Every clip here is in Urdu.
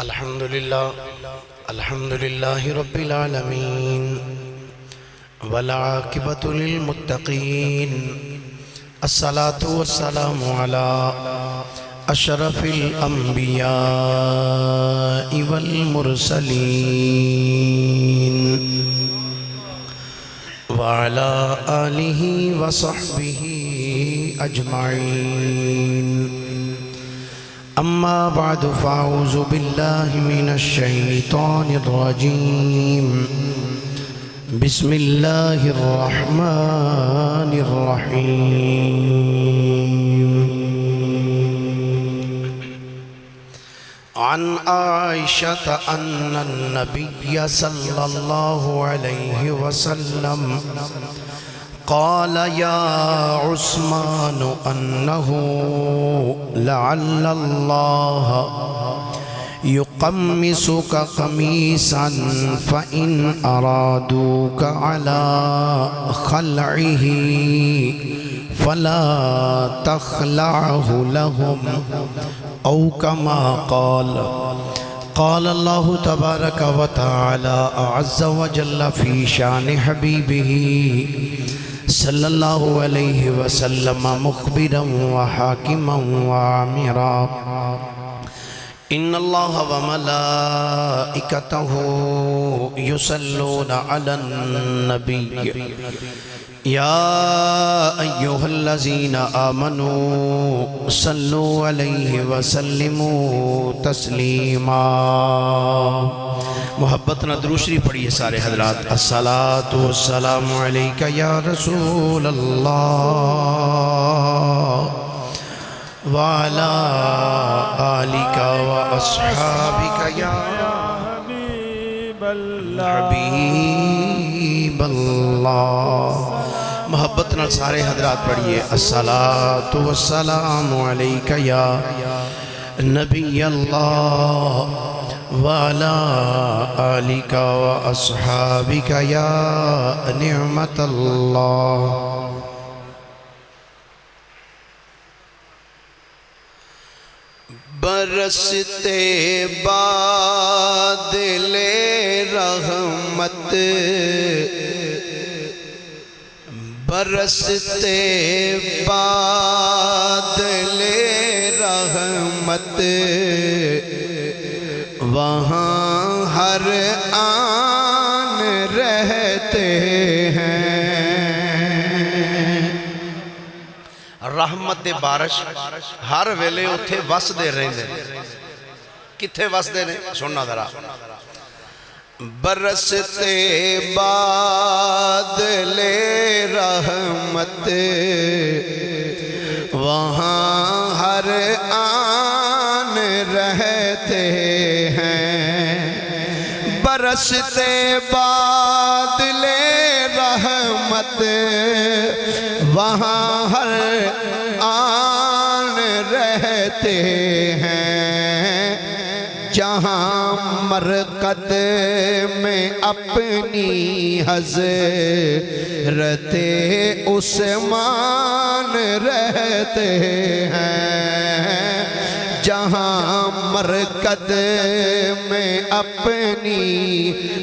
الحمد لله رب العالمين والعاقبة للمتقين الصلاة والسلام على أشرف الأنبياء والمرسلين وعلى آله وصحبه أجمعين أما بعد فأعوذ بالله من الشيطان الرجيم بسم الله الرحمن الرحيم عن عائشة أن النبي صلى الله عليه وسلم قال يا عثمان أنه لعل الله يقمصك قميصا فإن أرادوك على خلعه فلا تخلعه لهم أو كما قال الله تبارك وتعالى أعز وجل في شان حبيبه صلى الله عليه وسلم مخبرا وحاكما وعامرا إن الله وملائكته يصلون على النبي يا أيها الذين آمنوا صلوا عليه وسلموا تسلیما. محبتنا درود شریف پڑھیے سارے حضرات. الصلاة والسلام علیک یا رسول اللہ وعلى آلك وأصحابك يا حبیب اللہ. محبت نال سارے حضرات پڑھیے الصلاة والسلام علیک یا نبی اللہ وعلى آلك وأصحابك يا نعمت اللہ. برستے بادل رحمت برستے بادل رحمت وہاں ہر آن رہتے ہیں. رحمت دے بارش ہر ویلے اتھے وس دے رہے ہیں. کتھے وس دے رہے ہیں سننا ذرا. برستے بادل رحمت وہاں ہر آن رہتے ہیں. برستے بادل رحمت وہاں ہر آن رہتے ہیں. جہاں مرقد میں اپنی حضرت عثمان رہتے ہیں. جہاں مرقد میں اپنی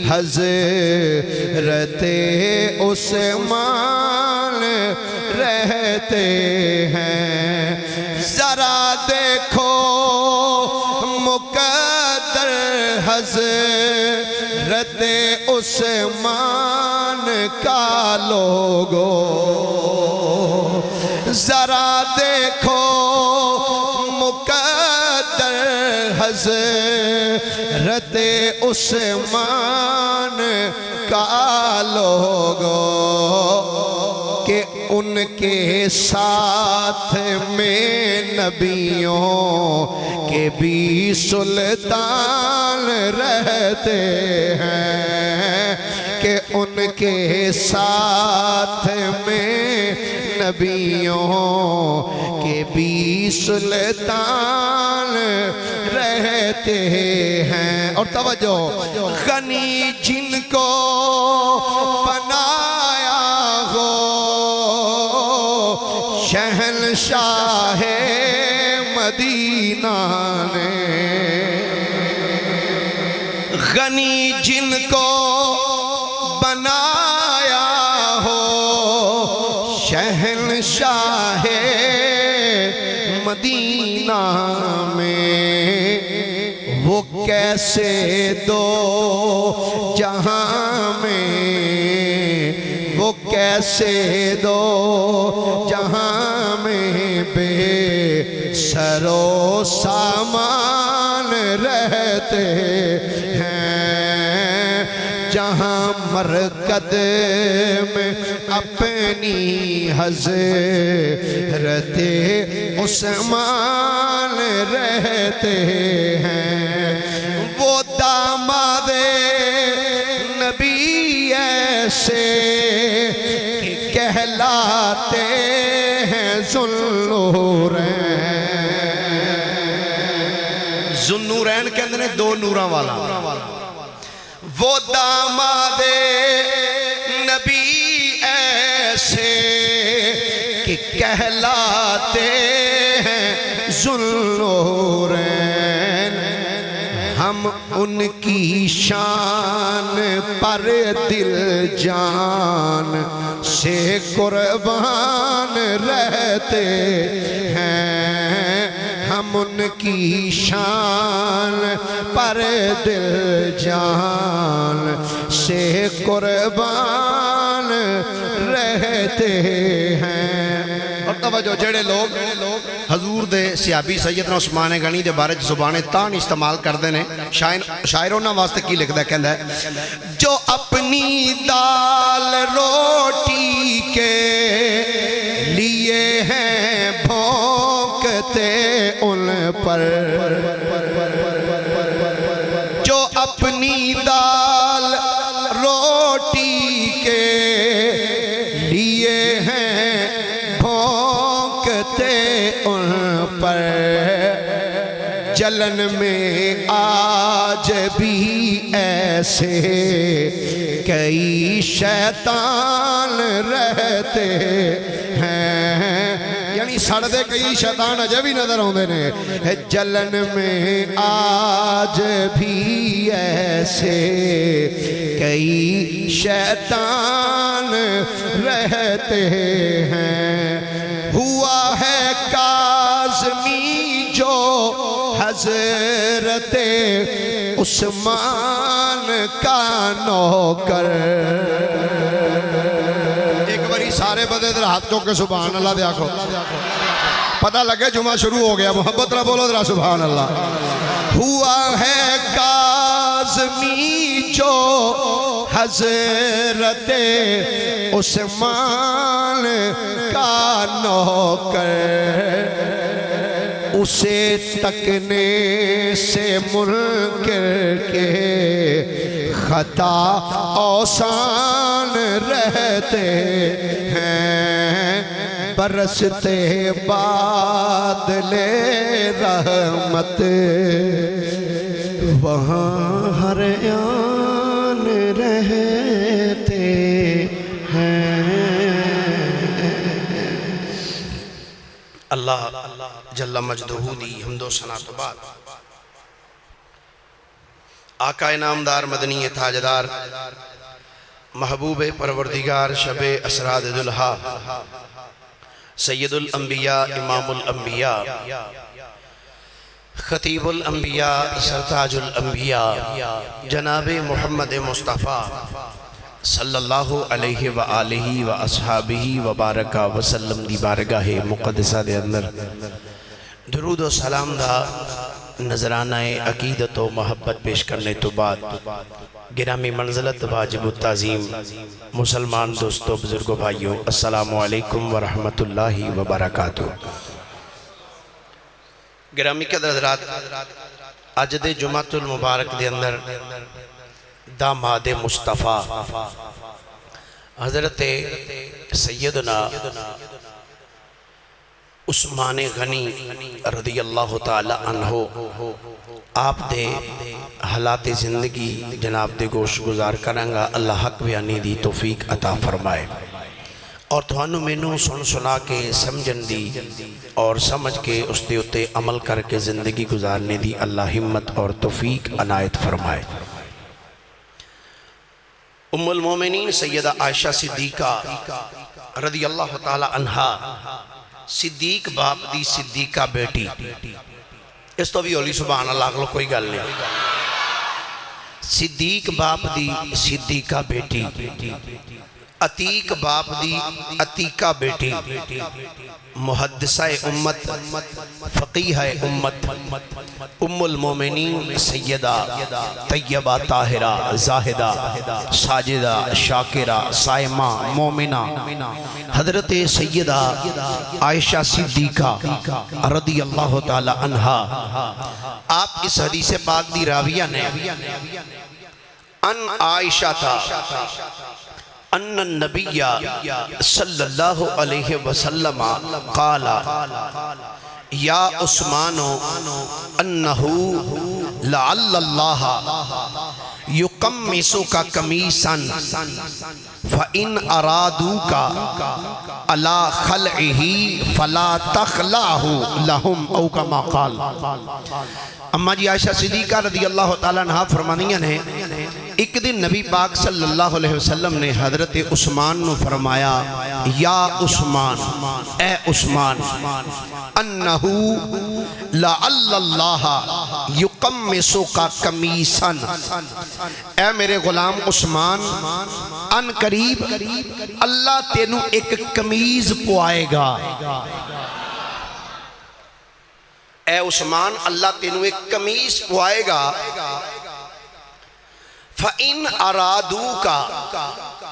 حضرت عثمان رہتے ہیں. ذرا دیکھو مقدر حضرت عثمان کا لوگو. ذرا دیکھو مقدر حضرت عثمان کا لوگو کہ ان کے ساتھ میں نبیوں کے بھی سلطان رہتے ہیں. کہ ان کے ساتھ میں نبیوں کے بھی سلطان رہتے ہیں. اور توجہ غنی جن کو بنایا ہو شہنشاہ مدینہ نے غنی جن کو بنایا ہو شہنشاہ مدینہ میں، وہ کیسے دو جہاں میں، وہ کیسے دو جہاں میں بے سر و سامان رہتے ہیں، جہاں مرکد میں اپنی حضرت عثمان رہتے ہیں، وہ داماد نبی ایسے کہ کہلاتے ہیں ذوالنورین۔ ذوالنورین کے اندر دو نوراں والا، وہ داماد نبی ایسے کہ کہلاتے ہیں ذوالنورین۔ ہم ان کی شان پر دل جان سے قربان رہتے ہیں، ہم ان کی شان پر دل جان سے قربان رہتے ہیں۔ اور توجہ، جڑے لوگ حضور دے صحابی سیدنا عثمان غنی دے بارے زبانیں تان استعمال کردے نے، شاعر انہاں واسطے کی لکھدا ہے، کہندا ہے جو اپنی دال روٹی کے لیے ہیں بھونکتے ان پر، جو اپنی دال روٹی کے لیے ہیں بھونکتے ان پر، جلن میں آج بھی ایسے کئی شیطان رہتے ہیں، یعنی سڑدے کئی شیطان اجے بھی نظر آندے نے، جلن میں آج بھی ایسے کئی شیطان رہتے ہیں۔ ہوا ہے کاظمی جو حضرت عثمان کا نوکر، ایک باری سارے بدے در ہاتھ چوکے سبحان اللہ دے آکھو، پتہ لگے جمعہ شروع ہو گیا، محبت رہ بولو ذرا سبحان اللہ۔ ہوا ہے کاظمی جو حضرت عثمان کا نوکر، اسے تکنے سے منکر کے خطا آسان رہتے ہیں، برستے بادل رحمت وہاں ہر آن رہتے ہیں۔ اللہ جل مجدہ دی حمد و ثنا تو بعد آقا نامدار مدنی تاجدار محبوب پروردگار شب اسراد دلہا سید الانبیاء امام الانبیاء خطیب الانبیاء سرتاج الانبیاء جناب محمد مصطفیٰ صلی اللہ علیہ وآلہ وآصحابہ وبارکہ وسلم دی بارگاہ مقدسہ دے اندر درود و سلام دا نظرانہ عقیدت و محبت پیش کرنے تو بعد گرامی منزلت واجب التعظیم مسلمان دوستو بزرگو بھائیوں السلام علیکم ورحمت اللہ وبرکاتہ۔ گرامی قدر حضرات، آج دے جمعۃ المبارک دے اندر داماد مصطفیٰ حضرت سیدنا عثمان غنی رضی اللہ تعالی عنہ آپ دے حالات زندگی جناب دے گوش گزار کرنگا، اللہ حق بیانی دی توفیق عطا فرمائے اور تھانو مینوں سن سنا کے سمجھن دی اور سمجھ کے اس دے اتے عمل کر کے زندگی گزارنے دی اللہ ہمت اور توفیق عنایت فرمائے۔ ام المومنین سیدہ عائشہ صدیقہ رضی اللہ تعالی عنہا صدیق باپ دی صدیقہ بیٹی اس تو بھی اولی سبحان اللہ اگلو کوئی گل نہیں صدیق باپ دی صدیقہ بیٹی عتیق باپ دی عتیقہ بیٹی محدثہ امت فقیہ امت ام المومنین سیدہ طیبہ طاہرہ زاہدہ ساجدہ شاکرہ صائمہ مومنہ حضرت سیدہ عائشہ صدیقہ رضی اللہ تعالی عنہا آپ اس حدیث پاک دی راویہ نے ان عائشہ تھا ان النبی صلی اللہ علیہ وسلم قال یا عثمان انہو لعل اللہ یقمسک قمیصا فإن ارادوک علی خلعہ فلا تخلعہ لہم او کما قال اماں جی عائشہ صدیقہ رضی اللہ تعالیٰ عنہ فرمانیاں نے ایک دن نبی پاک صلی اللہ علیہ وسلم نے حضرت عثمان نو فرمایا یا عثمان اے عثمان انہو لعل اللہ یقمسک قمیصا اے میرے غلام عثمان ان قریب اللہ تینو ایک قمیض پوائے گا اے عثمان اللہ تینو ایک قمیض پوائے گا فَإِنْ أَرَادُوكَ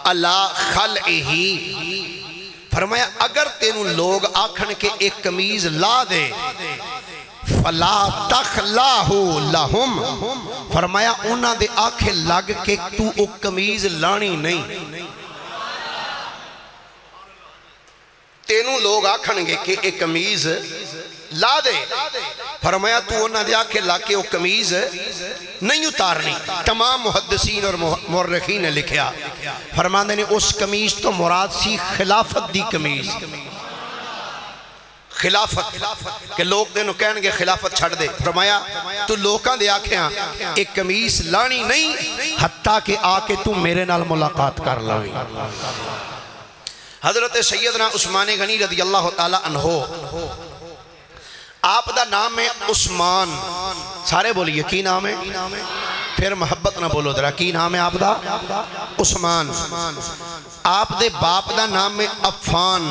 عَلَىٰ خَلْعِهِ فرمایا اگر تینو لوگ آکھن کے ایک قمیض لا دے فَلَا تَخْلَاهُ لَهُمْ فرمایا انہاں دے آکھے لگ کے تو ایک قمیض لانی نہیں تینو لوگ آکھن گے کہ ایک قمیض لا دے فرمایا تو انہاں دے آکھے لا کے وہ قمیض نہیں اتارنی تمام محدثین اور مورخین نے لکھیا فرماندے نے اس قمیض تو مراد سی خلافت دی قمیض خلافت کہ لوگ دینو کہن گے خلافت چھڑ دے فرمایا تو لوکاں دے آکھیاں ایک قمیض لانی نہیں حتیٰ کہ آکے تو میرے نال ملاقات کر لوی حضرت سیدنا عثمان غنی رضی اللہ تعالی عنہ آپ دا نام ہے عثمان سارے بولیے کی نام ہے پھر محبت نہ بولو درہ کی نام ہے آپ دا عثمان آپ دے باپ دا نام ہے عفان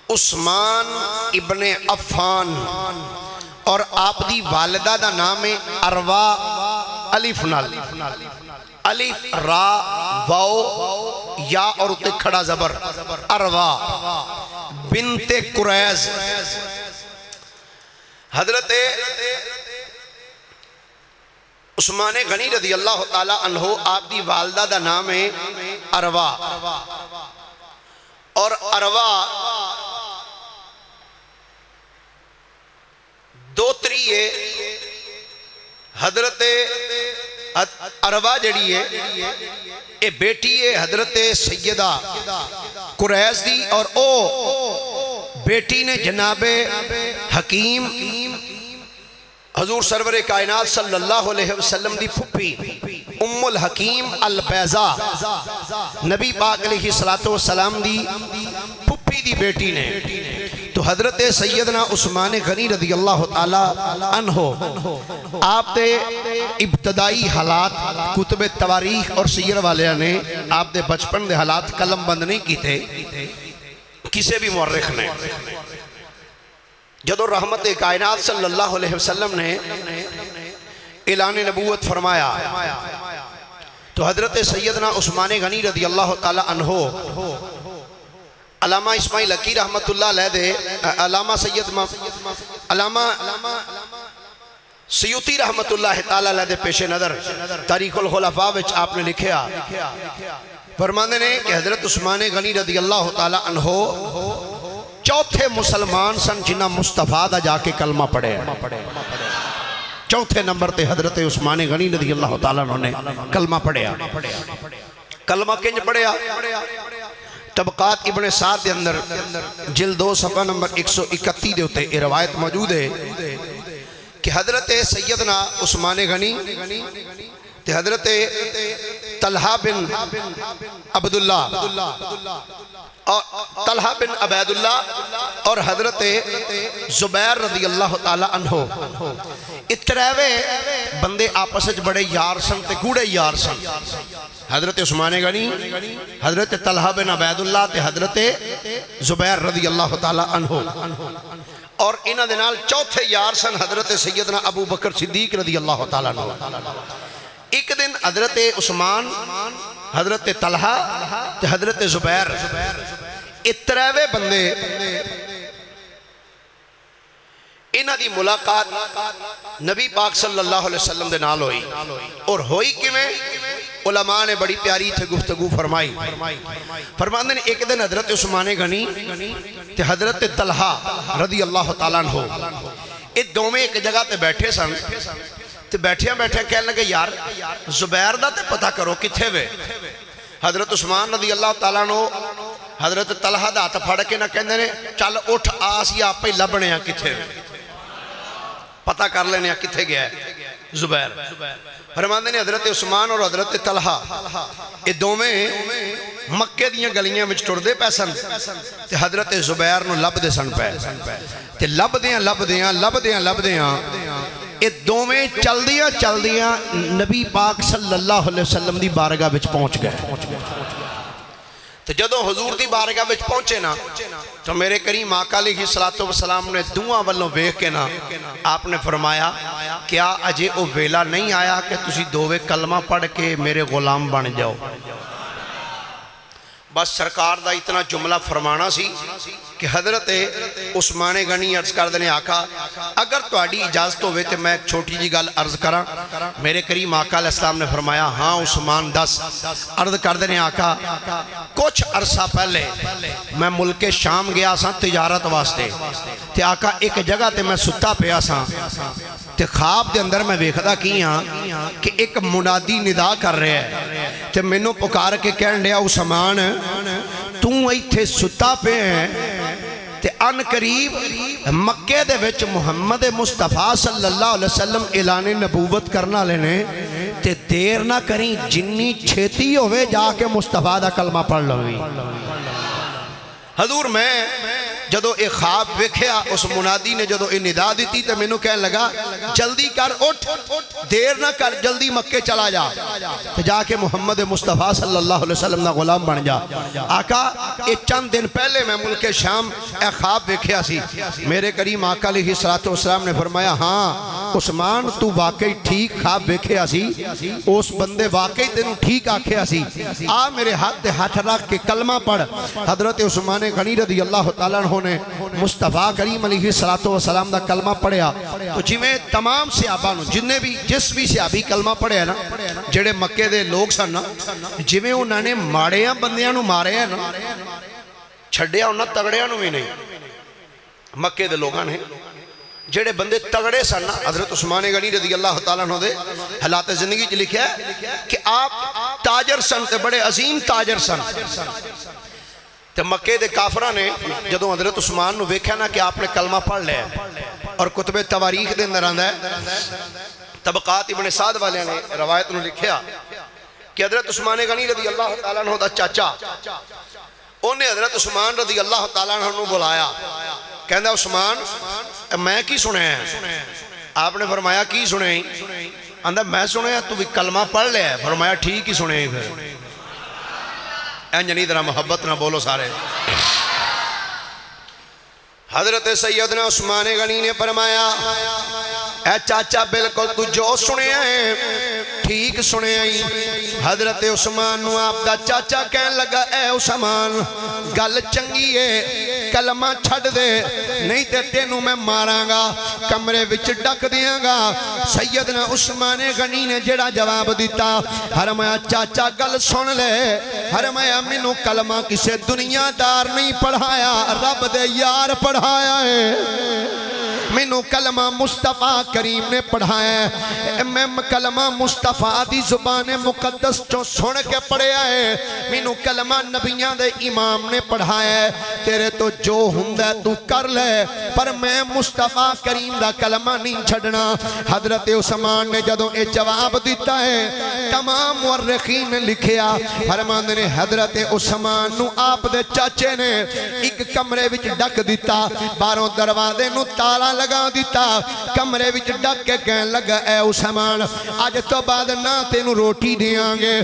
عثمان ابن عفان اور آپ دی والدہ دا نام ہے اروا الف نال الف را واو یا اور اتے کھڑا زبر اروا بنت قریز حضرت عثمان غنی رضی اللہ تعالی عنہ آپ دی والدہ دا نام ہے اروا اور اروا دو تریے حضرت اروا جڑی ہے اے بیٹی ہے حضرت سیدہ قریز دی اور او بیٹی نے جناب حکیم حضور سرور کائنات صلی اللہ علیہ وسلم دی پھپی ام الحکیم البیضا نبی پاک علیہ السلام دی پھپی دی بیٹی نے تو حضرت سیدنا عثمان غنی رضی اللہ تعالی عنہ آپ دے ابتدائی حالات کتب تواریخ اور سیر والے نے آپ دے بچپن دے حالات قلم بند نہیں کی تھے کسے بھی مورخ نے جدو رحمت کائنات صلی اللہ علیہ وسلم نے اعلان نبوت فرمایا تو حضرت سیدنا عثمان غنی رضی اللہ تعالی عنہ علامہ اسماعیل حقی رحمت اللہ علیہ دے علامہ سیوطی رحمت اللہ تعالی علیہ دے پیش نظر تاریخ الخلفاء وچ آپ نے لکھیا فرماندے نے کہ حضرت عثمان غنی رضی اللہ تعالی عنہ چوتھے مسلمان سن جنہ مصطفیٰ دا جا کے کلمہ پڑھے چوتھے نمبر تے حضرت عثمان غنی رضی اللہ تعالیٰ نے کلمہ پڑھیا کلمہ کنج پڑھیا طبقات ابن سعد دے اندر جلد 2 صفحہ نمبر 131 دے ہوتے یہ روایت موجود ہے کہ حضرت سیدنا عثمان غنی تے حضرت طلحہ بن عبداللہ اور طلحہ بن عبیداللہ اور حضرت زبیر رضی اللہ تعالی عنہ اتریوے بندے آپس بڑے یار سن تے گوڑے یار سن. حضرت عثمان غنی، حضرت طلحہ بن عبیداللہ تے حضرت زبیر رضی اللہ تعالی عنہ. اور انہ دے نال چوتھے یار سن حضرت سیدنا ابو بکر صدیق رضی اللہ تعالی عنہ. ایک دن حضرت عثمان، حضرت طلحہ تے حضرت زبیر اتریوے بندے انہ دی ملاقات نبی پاک صلی اللہ علیہ وسلم دے نال ہوئی. اور ہوئی کیویں؟ علماء نے بڑی پیاری تھے گفتگو فرمائی. فرماندے نے ایک دن حضرت عثمان غنی تے حضرت طلحہ رضی اللہ تعالیٰ عنہ یہ دوویں ایک جگہ تے بیٹھے سن. تے بیٹھے کہنے لگے یار زبیر دا تے پتہ کرو کتھے وے. حضرت عثمان رضی اللہ تعالیٰ عنہ حضرت طلحہ دا ہاتھ پھڑ کے نہ کہندے نے چل اٹھ آسی آپ ہی لبنے ہیں کتھے وے، پتہ کر لینے ہیں کتھے گیا ہے زبیر. فرماندے نے حضرت عثمان اور حضرت طلحہ یہ دوویں مکے دیاں گلیاں وچ ٹردے پے سن تے حضرت زبیر نو لب دے سن پے تے لب دیاں یہ دوویں چل دیاں نبی پاک صلی اللہ علیہ وسلم دی بارگاہ وچ پہنچ گئے. تو جدوں حضور دی بارگاہ وچ پہنچے نا تو میرے کریم آقا علیہ السلام نے دعا والوں ویکھ کے نا آپ نے فرمایا کیا اجے او ویلا نہیں آیا کہ تسی دوویں کلمہ پڑھ کے میرے غلام بن جاؤ. بس سرکار دا اتنا جملہ فرمانا سی کہ حضرت عثمان غنی عرض کر دینے آقا اگر تو آڈی اجازت ہوئے تو میں ایک چھوٹی جی گل عرض کرا. میرے کریم آقا علیہ السلام نے فرمایا ہاں عثمان دس. عرض کر دینے آقا کچھ عرصہ پہلے میں ملک شام گیا سا تجارت واسطے تے آقا ایک جگہ تے میں ستا پیا سا تے خواب دے اندر میں ویکھدا کی ہاں کہ ایک منادی ندا کر رہے ہے تے مینوں پکار کے کہن لیا عثمان تو ایتھے ستا پہ ہیں تے ان قریب مکے دے وچ محمد مصطفیٰ صلی اللہ علیہ وسلم اعلان نبوت کرنا لینے تے دیر نہ کریں جنی چھیتی ہوئے جا کے مصطفیٰ دا کلمہ پڑھ لوگی. حضور میں جدو ایک خواب ویکھیا اس منادی نے جدو ایک ندا دیتی تو میں نو کہنے لگا جلدی کر اٹھ دیر نہ کر جلدی مکے چلا جا تو جا کے محمد مصطفیٰ صلی اللہ علیہ وسلم نا غلام بن جا. آقا ایک چند دن پہلے میں ملک شام ایک خواب ویکھیا سی. میرے کریم آقا علیہ السلام نے فرمایا ہاں عثمان تو واقعی ٹھیک خواب ویکھیا سی اس بندے واقعی تینوں ٹھیک آکھیا سی آ میرے ہاتھ رکھ کے کلمہ پڑھ. حضرت عثمان غنی رضی اللہ تعالیٰ عنہ نے مصطفیٰ کریم علیہ السلام دا کلمہ پڑھیا تو جویں تمام صحابہ نو جس بھی صحابی کلمہ پڑھیا نا جڑے مکے دے لوگ سن نا جویں انہاں نے ماڑیاں بندیاں نو مارے ہیں نا چھڑیا انہاں تگڑیاں نو بھی نہیں. مکے دے لوگاں نے جڑے بندے تگڑے سن نا حضرت عثمان غنی رضی اللہ تعالیٰ عنہ دے حالات زندگی چ لکھیا ہے کہ آپ تاجر سن تے بڑے عظیم تاجر سن. تے مکے دے کافرہ نے جدوں حضرت عثمان نو ویکھیا نا کہ آپ نے کلمہ پڑھ لیا اور کتب تواریخ دے اندر آندا ہے طبقات ابن سعد والے نے روایت نو لکھیا کہ حضرت عثمان غنی رضی اللہ تعالیٰ عنہ دا چاچا انہیں حضرت عثمان رضی اللہ تعالیٰ عنہ نو بلایا کہندا عثمان میں کی سنے ہیں. آپ نے فرمایا کی سنے ہیں؟ آندا میں سنے ہیں تو بھی کلمہ پڑھ لیا ہے. فرمایا ٹھیک ہی سنے ہیں. پھر انجنی ذرا محبت نہ بولو سارے. حضرت سیدنا عثمان غنی نے فرمایا اے چاچا بالکل تو جو سنے ہیں ٹھیک سنے ہیں. حضرت عثمان نو آپ دا چاچا کہن لگا اے عثمان گل چنگی ہے کلمہ چھڑ دے نہیں تے تینوں میں ماراں گا کمرے وچ ڈک دیاں گا. سیدنا عثمان غنی نے جڑا جواب دیتا فرمایا چاچا گل سن لے فرمایا مینوں کلمہ کسے دنیا دار نہیں پڑھایا رب دے یار پڑھایا ہے. مینوں کلمہ مصطفیٰ کریم نے پڑھایا ہے میں کلمہ مصطفیٰ دی زبان مقدس چوں سن کے پڑھیا ہے مینوں کلمہ نبیاں دے امام نے پڑھایا ہے تیرے تو جو ہوندا تو کر لے پر میں مصطفیٰ کریم دا کلمہ نہیں چھڑنا حضرت عثمان نے جدوں اے جواب دیتا ہے تمام مورخین نے لکھیا فرماندے نے حضرت عثمان نو آپ دے چاچے نے ایک کمرے وچ ڈک دیتا باہروں دروازے نو تالا لگا دیتا کمرے وچ ڈک کے کہن لگا اے عثمان اج تو بعد نہ تینوں روٹی دیاں گے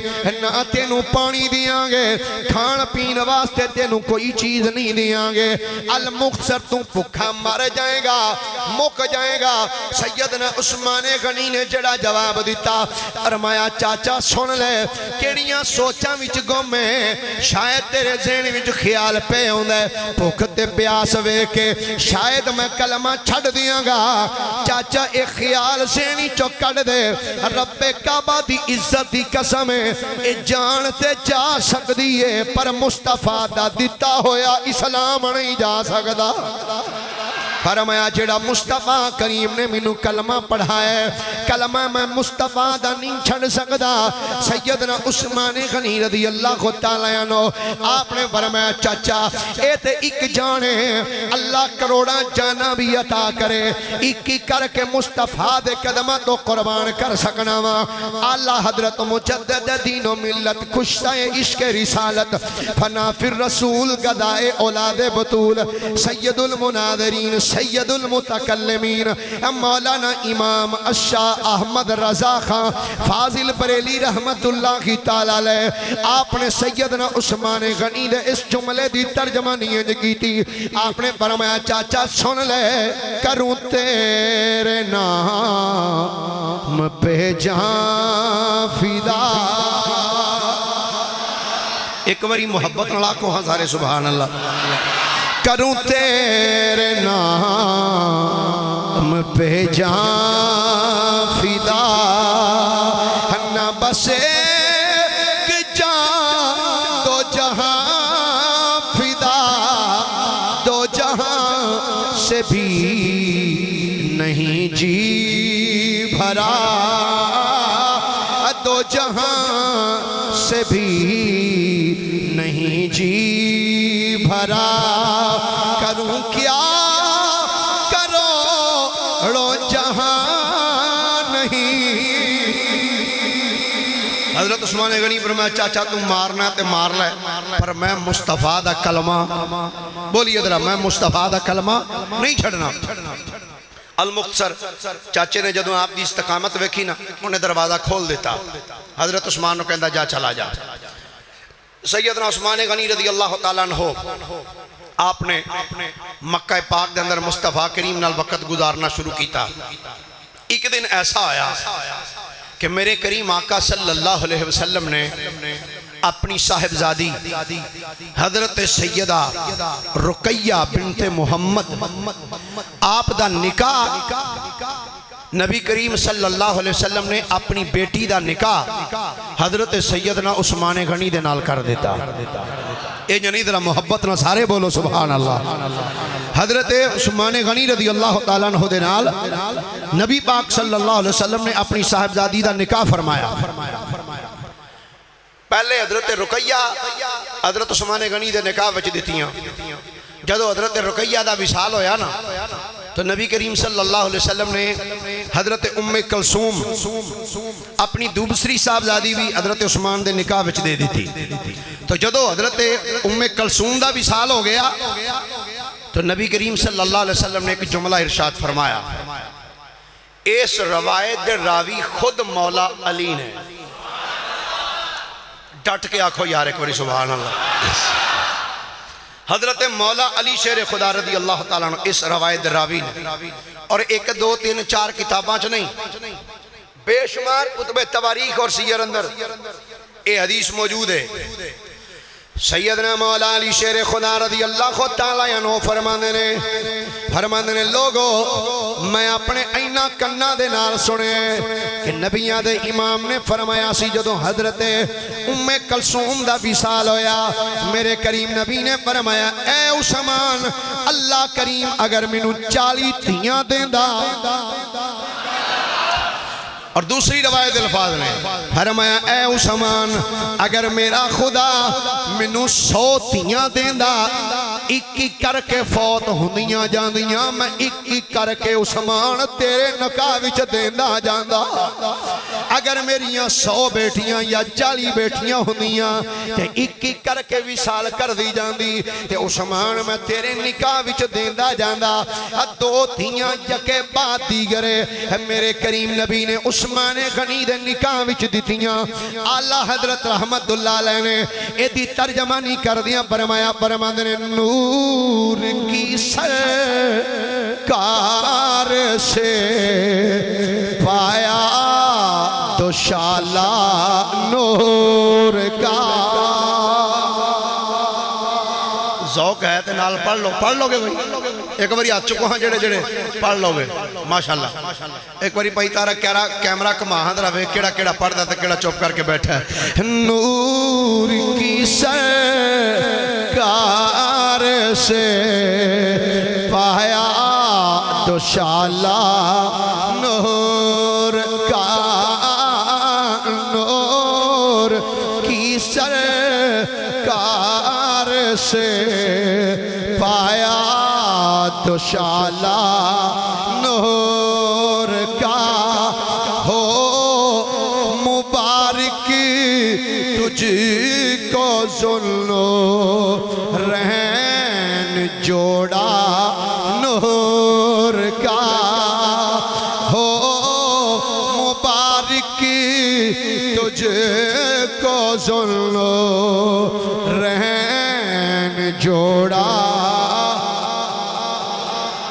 نہ تینوں پانی دیاں گے کھان پین واسطے تینوں کوئی چیز نہیں دیاں گے المختصر تو بھوکا مر جائے گا مک جائے گا سیدنا عثمان غنی نے جڑا جواب دیتا فرمایا چاچا سن لے کیڑیاں سوچاں وچ گم ہے شاید تیرے ذہن وچ خیال پہ ہوندا ہے بھوک تے پیاس ویکھ کے شاید میں کلمہ چھڑ دیاں گا چاچا ایک خیال ذہنی چو کڈ دے رب کعبہ دی عزت دی قسم ہے اے جان تے جا سکدی ہے پر مصطفیٰ دا دتا ہویا اسلام نہیں جا سکدا فرمایا جڑا مصطفیٰ کریم نے مینوں کلمہ پڑھایا ہے کلمہ میں مصطفیٰ دا نہیں چھڑ سکدا سیدنا عثمان غنی رضی اللہ تعالیٰ عنہ آپ نے فرمایا چاچا اے تے ایک جان ہے اللہ کروڑا جانا بھی عطا کرے ایک ہی کر کے مصطفیٰ دے قدمہ تو قربان کر سکنا وا اللہ حضرت مجدد دین و ملت کشتہ عشق رسالت فنا فر رسول گدائے اولاد بطول سید المناظرین سید المتکلمین مولانا امام الشاہ احمد رضا خان فاضل بریلی رحمت اللہ تعالیٰ علیہ آپ نے سیدنا عثمان غنی دے اس جملے دی ترجمہ نہیں کی تھی آپ نے فرمایا چاچا سن لے کروں تیرے نام پہ جہاں فدا ایک باری محبت اللہ کو ہزارے سبحان اللہ کروں تیرے نام پہ جان فدا نہ بس ایک جان دو جہاں فدا دو جہاں سے بھی نہیں جی بھرا دو جہاں سے بھی نہیں جی بھرا کروں کیا کرو جہاں نہیں حضرت عثمان غنی فرمایا چاچا تم مارنا تے مار لے پر میں مصطفیٰ دا کلمہ بولیے ذرا میں مصطفیٰ دا کلمہ نہیں چھڑنا المختصر چاچے نے جدوں آپ دی استقامت ویکھی نا انہیں دروازہ کھول دیتا حضرت عثمان نے کہندا جا چلا جا سیدنا عثمان غنی رضی اللہ تعالیٰ عنہ آپ نے مکہ پاک دے اندر مصطفیٰ کریم نال وقت گزارنا شروع کیتا ایک دن ایسا آیا کہ میرے کریم آقا صلی اللہ علیہ وسلم نے اپنی صاحبزادی حضرت سیدہ رقیہ بنت محمد آپ دا نکاح نبی کریم صلی اللہ علیہ وسلم نے اپنی بیٹی دا نکاح حضرت سیدنا عثمان غنی دے نال کر دیتا اے جنید را محبت نہ سارے بولو سبحان اللہ حضرت عثمان غنی رضی اللہ تعالیٰ عنہ دے نال نبی پاک صلی اللہ علیہ وسلم نے اپنی صاحبزادی دا نکاح فرمایا پہلے حضرت رقیہ حضرت عثمان غنی دے نکاح وچ دیتیاں جدو حضرت رقیہ دا وصال ہویا نا تو نبی کریم صلی اللہ علیہ وسلم نے حضرت ام کلثوم اپنی دوسری صاحبزادی بھی حضرت عثمان دے نکاح وچ دے دیتی تو جدو حضرت ام کلثوم دا وصال ہو گیا تو نبی کریم صلی اللہ علیہ وسلم نے ایک جملہ ارشاد فرمایا اس روایت دے راوی خود مولا علی نے ڈٹ کے آنکھو یار ایک باری سبحان اللہ حضرت مولا علی شیر خدا رضی اللہ تعالیٰ عنہ اس روایت راوی نے اور ایک دو تین چار کتاباں چ نہیں بے شمار کتب تواریخ اور سیر اندر اے حدیث موجود ہے سیدنا مولا علی شیر خدا رضی اللہ تعالیٰ عنہ فرماندے نے لوگو میں اپنے اینا کنا دے نال سنے کہ نبیان دے امام نے فرمایا سی جدوں حضرت ام کلثوم دا وصال ہویا میرے کریم نبی نے فرمایا اے عثمان اللہ کریم اگر مینوں 40 دھیاں دیندا اور دوسری روایت الفاظ نے فرمایا اے عثمان اگر میرا خدا منو 100 دھیاں دیندا ایک ایک کر کے فوت ہوندیاں جاندیاں میں ایک ایک کر کے عثمان تیرے نکاح وچ دیندا جاندا اگر میریاں 100 بیٹیاں یا 40 بیٹیاں ہوندیاں تے ایک ایک کر کے وصال کر دی جاندی تے عثمان میں تیرے نکاح وچ دیندا جاندا دو دھیاں یکے بعد دیگرے میرے کریم نبی نے عثمان غنی دے نکاح وچ دتیاں اعلیٰ حضرت رحمت اللہ علیہ نے ایدی ترجمہ نہیں کر دیا فرماند نے نور کی سرکار سے پایا تو شالا نور کا ذوق ہے تے نال پڑھ لو گے بھئی ایک باری آ چکو ہاں جڑے پڑھ لو گے ماشاءاللہ ایک باری پائی تارا کیمرہ کما ہاں درہ وے کیڑا پڑھ دا تا کیڑا چوپ کر کے بیٹھا ہے نور کی سرکار سے پایا تو شالا نور کا نور کی سرکار سے پایا تو شالا نور کا ہو مبارک تجھ کو ذو رحم جوڑا نور کا ہو مبارک تجھ کو ذو رحم جوڑا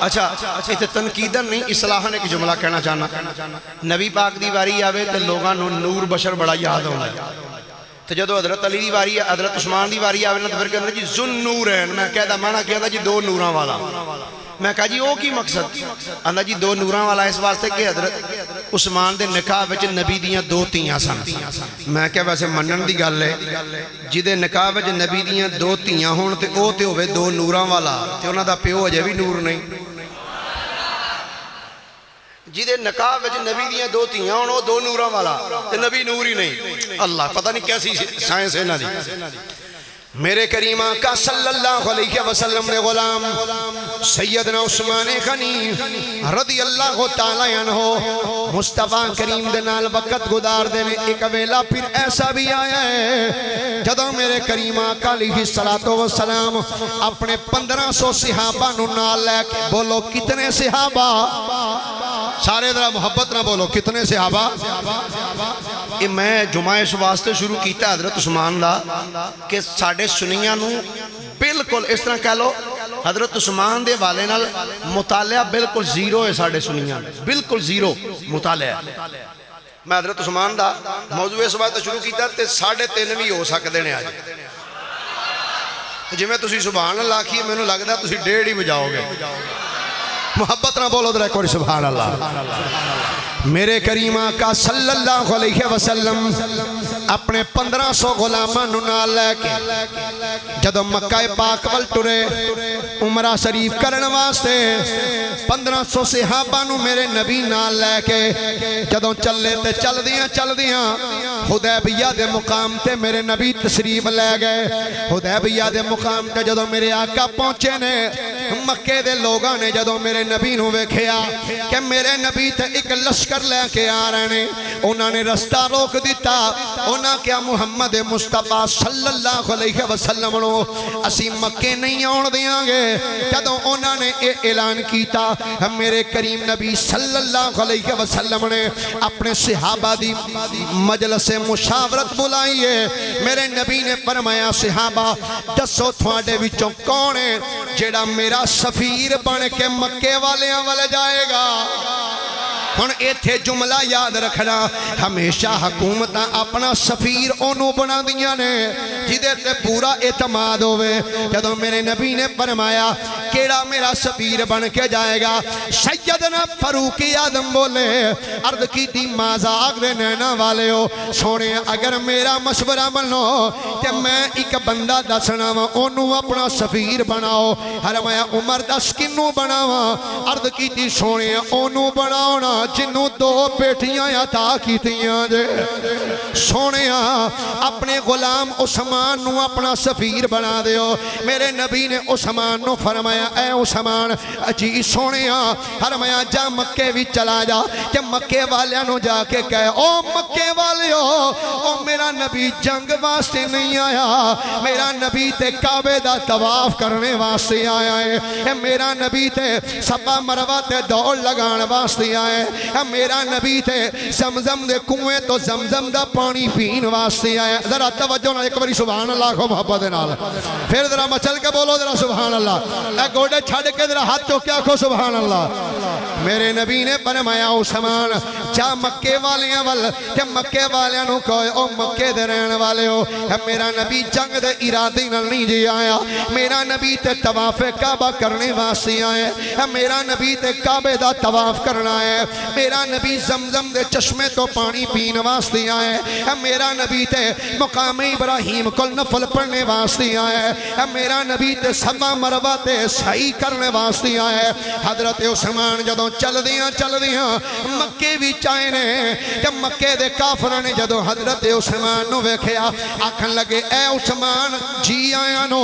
اچھا یہ تنقیدن نہیں اصلاحاً ایک جملہ کہنا چاہنا نبی پاک دی واری آوے تو لوگاں نور بشر بڑا یاد ہونا ہے تو جدو حضرت علی دی واری حضرت عثمان دی واری آوے تو پھر کہنا جی ذو النورین میں کہتا مانا کہتا جی دو نوراں والا میں کہا جی او کی مقصد اندھا جی دو نوراں والا اس واسطے کہ حضرت عثمان دے نکاح وچ نبی دیاں دو تیاں سن میں کہا ویسے منن دی گل ہے جی دے نکاح وچ نبی دیاں دو تیاں ہون تے او تے ہوئے دو نوراں والا تے انہاں دا پیو اجے بھی نور نہیں جی دے نکاح وچ نبی دیاں دو تیاں ہون او دو نوراں والا تے نبی نور ہی نہیں اللہ پتہ نہیں کیسی سائنس ہے نا دی میرے کریم آقا صلی اللہ علیہ وسلم نے غلام سیدنا عثمان غنی رضی اللہ تعالیٰ عنہ مصطفیٰ کریم دے نال وقت گزار دینے ایک ویلا پھر ایسا بھی آیا ہے جدوں میرے کریم آقا علیہ السلام اپنے 1500 صحابہ نو نال لے کے بولو کتنے صحابہ سارے ذرا محبت نہ بولو کتنے صحابہ میں جمعہ اس واسطے شروع کیتا حضرت عثمان دا کہ ساڑھے سنیاں نو بالکل اس طرح کہہ لو حضرت عثمان دے والے نال مطالعہ بالکل زیرو ہے ساڑھے سنیاں بالکل زیرو مطالعہ میں حضرت عثمان دا موضوع اس واسطے شروع کیتا تے 3.5 بھی ہو سکتے ہیں آج جی میں تسی سبحان اللہ کی میں نے لگتا تسی 1.5 ہی بجاؤ گے محبت نہ بولو در ایک اور سبحان اللہ میرے کریم آقا صلی اللہ علیہ وسلم اپنے 1500 غلاماں نو نال لے کے جدو مکہ پاک ول ٹرے عمرہ شریف کرن واسطے 1500 صحابہ نو میرے نبی نال لے کے جدو چلے تے چل دیاں حدیبیہ دے مقام تے میرے نبی تشریف لے گئے حدیبیہ دے مقام تے جدو میرے آقا پہنچے نے مکے دے لوگاں نے جدو میرے نبی نو ویکھیا کہ میرے نبی تے ایک لشکر لے کے آ رہے نے انہاں نے رستہ روک دیتا انہاں کیا محمد مصطفیٰ صلی اللہ علیہ وسلم نو اسی مکے نہیں آن دیاں گے جدو انہاں نے اعلان کیتا میرے کریم نبی صلی اللہ علیہ وسلم نے اپنے صحابہ دی مجلس مشاورت بلائیے میرے نبی نے فرمایا صحابہ دسو تھوڑے وچوں کون ہے جیڑا میرا سفیر بن کے مکے والیاں والے جائے گا ہن ایتھے جملہ یاد رکھنا ہمیشہ حکومت اپنا سفیر انہوں بنا دیاں نے جدے تے پورا اعتماد ہوئے جدوں میرے نبی نے فرمایا کیڑا میرا سفیر بن کے جائے گا سیدنا فاروق اعظم بولے عرض کی تھی مازاق دے نینا والے ہو سونے اگر میرا مشورہ منو کہ میں ایک بندہ دسنا انہوں اپنا سفیر بناؤ فرمایا عمر دس کنوں بناوا عرض کی تھی سونے انہوں بناؤنا جنوں دو بیٹیاں عطا کیتیاں جے سونے اپنے غلام عثمان نو اپنا سفیر بنا دیو میرے نبی نے عثمان نو فرمایا اے عثمان جی سونے فرمایا جا مکے بھی چلا جا کہ مکے والیاں نو جا کے کہے او مکے والیو او میرا نبی جنگ واسطے نہیں آیا میرا نبی تے کعبے دا طواف کرنے واسطے آیا ہے میرا نبی تے صفا مروہ تے دوڑ لگان واسطے آیا ہے میرا نبی تے زمزم دے کنویں تو زمزم دا پانی پین واسطے آیا ہے ذرا توجہ نہ ایک باری سبحان اللہ کو محبت نال پھر ذرا مچل کے بولو ذرا سبحان اللہ اے گوڑے چھڑ کے ذرا ہاتھ چوکیا کھو سبحان اللہ میرے نبی نے فرمایا عثمان جا مکے والیاں ول کہ مکے والیاں نو کوئی او مکے دے رہن والے ہو میرا نبی جنگ دے ارادے نال نہیں جی آیا میرا نبی تے طواف کعبہ کرنے واسطے آیا میرا نبی تے کعبے دا طواف کرنا ہے میرا نبی زمزم دے چشمے تو پانی پین واسطے آیا میرا نبی تے مقام ابراہیم کل نفل پڑھنے واسطے آیا میرا نبی تے صفا مروہ تے سعی کرنے واسطے آیا حضرت عثمان جدوں چل دیاں مکے بھی چائنے کہ مکے دے کافرہ نے جدوں حضرت عثمان نو ویکھیا آکھن لگے اے عثمان جی آیا نو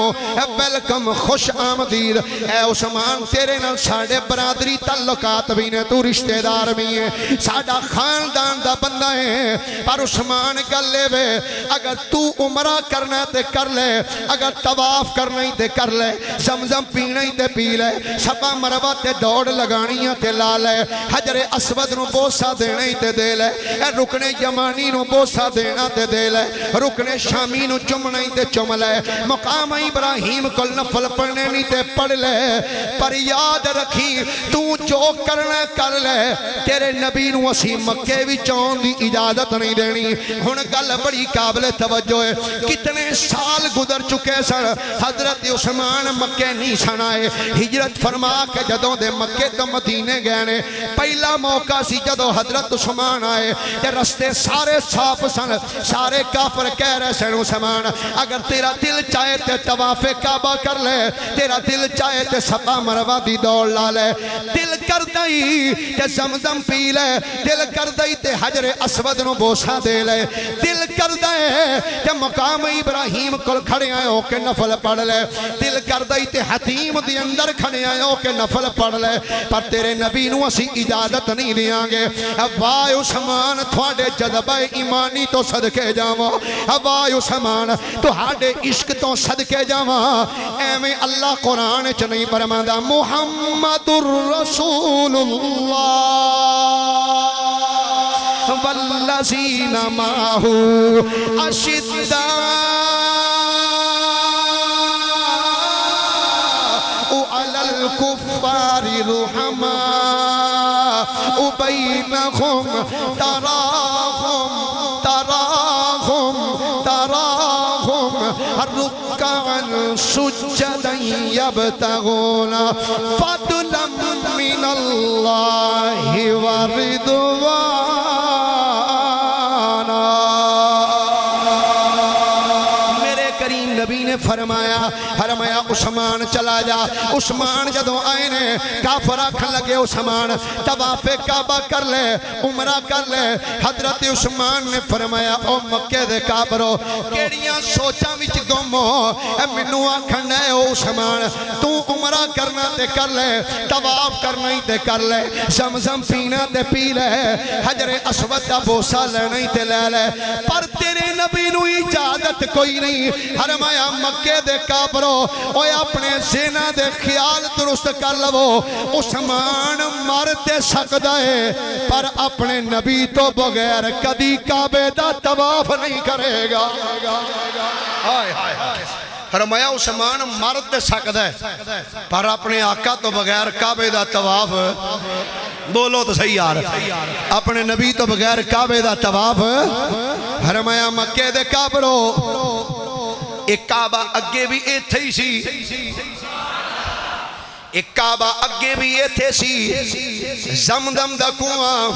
ویلکم خوش آمدید اے عثمان تیرے نال ساڑے برادری تعلقات بھی نے تو رشتہ دار بھی ہے ساڑا خاندان دا بندہ ہے پر عثمان گل لے وے اگر تو عمرہ کرنا تے کر لے اگر طواف کرنا ہی تے کر لے زمزم پینا ہی تے پی لے صفا مروہ تے دوڑ لگانیاں تے لا لے حجر اسود نو بوسا دینا ہی تے دے لے رکن یمانی نو بوسا دینا تے دے لے رکن شامی نو چمنا ہی تے چم لے مقام ابراہیم کل نفل پڑھنے نہیں تے پڑھ لے پر یاد رکھی تو جو کرنا کر لے تیرے نبی نو اسی مکے بھی چون دی اجازت نہیں دینی ہن گل بڑی قابل توجہ ہے کتنے سال گزر چکے سن حضرت عثمان مکے نہیں سن آئے ہجرت فرما کے جدوں دے مکے تو مدینے گئے پہلا موقع سی جدوں حضرت عثمان آئے کہ رستے سارے صاف سن سارے کافر کہہ رہے سن عثمان اگر تیرا دل چاہے تے طواف کعبہ کر لے تیرا دل چاہے تے صفا مروہ دی دوڑ لا لے دل کر دئی تے زمزم پی لے دل کر دئی تے حجر اسود نو بوسا دے لے دل کر دے تے مقام ابراہیم کل کھڑے آئے ہو کے نفل پڑھ لے دل کر دئی تے حتیم دی اندر کھڑے آئے ہو کے نفل پڑھ لے پر تیرے نبی نو اسی اجازت نہیں دیاں گے وائے عثمان تھوڑے جذبہ ایمانی تو صدقے جاواں وائے عثمان تو ہاڑے عشق تو صدقے جاواں اے میں اللہ قرآن چ نہیں فرماندا محمد الرسول اللہ والذین معہ اشداء علی الکفار رحماء بینہم تراہم رکعا سجدا یبتغون فضلا من اللہ ورضوانا نبی نے فرمایا عثمان چلا جا عثمان جدوں آئے نے کافر آکھن لگے عثمان طواف کعبہ کر لے عمرہ کر لے حضرت عثمان نے فرمایا او مکے دے کافرو کیڑیاں سوچاں وچ گم ہو مینوں آکھن اے عثمان تو عمرہ کرنا تے کر لے طواف کرنا ہی تے کر لے زمزم پینا تے پی لے حجر اسود دا بوسا لینا ہی تے لے لے پر تیرے نبی نو اجازت کوئی نہیں فرمایا مکے دے کافرو اوے اپنے زینا دے خیال درست کر لو عثمان مر تے سکدا ہے پر اپنے نبی تو بغیر کدی کعبے دا طواف نہیں کرے گا فرمایا عثمان مر تے سکدا ہے پر اپنے آقا تو بغیر کعبے دا طواف بولو تو صحیح یار اپنے نبی تو بغیر کعبے دا طواف فرمایا مکے دے کافرو ایک کعبہ اگے بھی ایتھے ہی سی ایک کعبہ اگے بھی ایتھے سی زمزم دا کنواں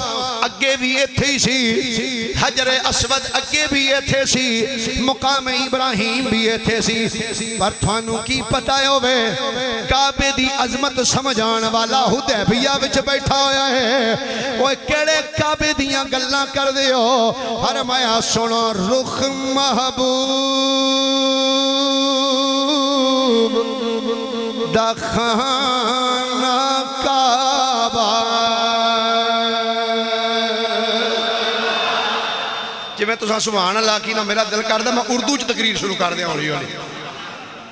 اگے بھی ایتھے ہی سی حجر اسود اگے بھی ایتھے سی مقام ابراہیم بھی ایتھے سی پر تھانوں کی پتہ ہوئے کعبے دی عظمت سمجھان والا حدیبیہ وچ بیٹھا ہویا ہے وہ کیڑے کعبے دیاں گلاں کر دیو فرمایا سنو رخ محبوب دا خانہ کعبہ جی میں تو سبحان اللہ کی نا میرا دل کر دے میں اردو چ تقریر شروع کر دیا ہولی ہولی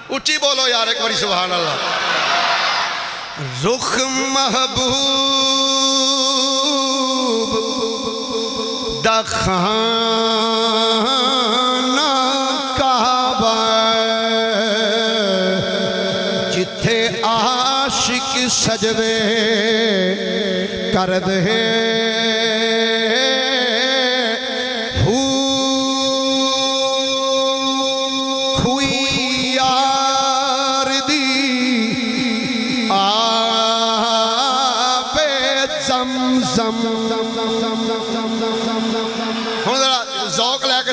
اچھی بولو یار ایک باری سبحان اللہ رخ محبوب دا خانہ کعبہ جتھے عاشق سجدے کر دے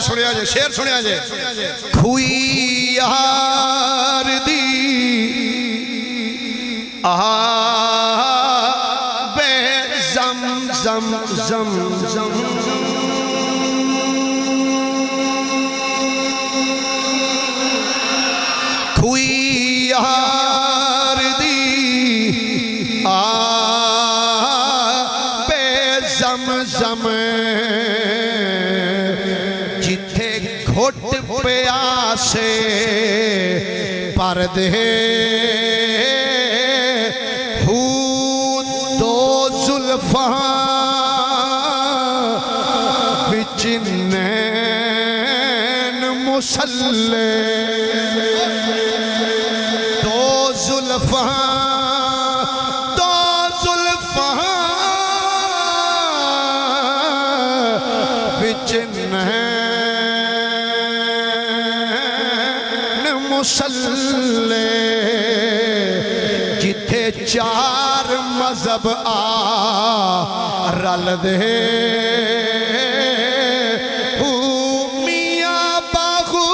سنیا جے شیر سنیا جے کھوئی یار دی آب زم زم زم زم کھوئی یار دی آب زم زم گھٹ پیاسے پردے ہو دو زلفاں وچ نین مسلے دو زلفاں وچ مسلے جتھے چار مذہب آ رل دے میاں باغو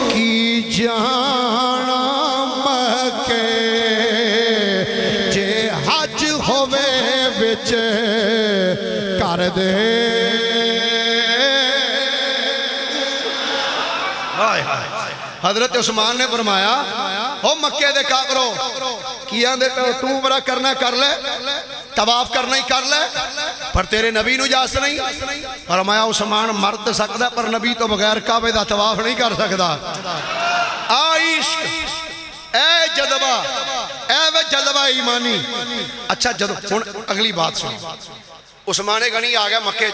کی جانا مکے جے حج ہوئے وچ کر دے حضرت عثمان نے فرمایا او مکے دے کافرو کیا دے تو عمرہ کرنا کر لے طواف کرنا ہی کر لے پر تیرے نبی نو اجازت نہیں فرمایا عثمان مرد سکتا پر نبی تو بغیر کعبے دا طواف نہیں کر سکتا عشق اے جذبہ اے وہ جذبہ ایمانی اچھا اگلی بات سن عثمان غنی آ گیا مکے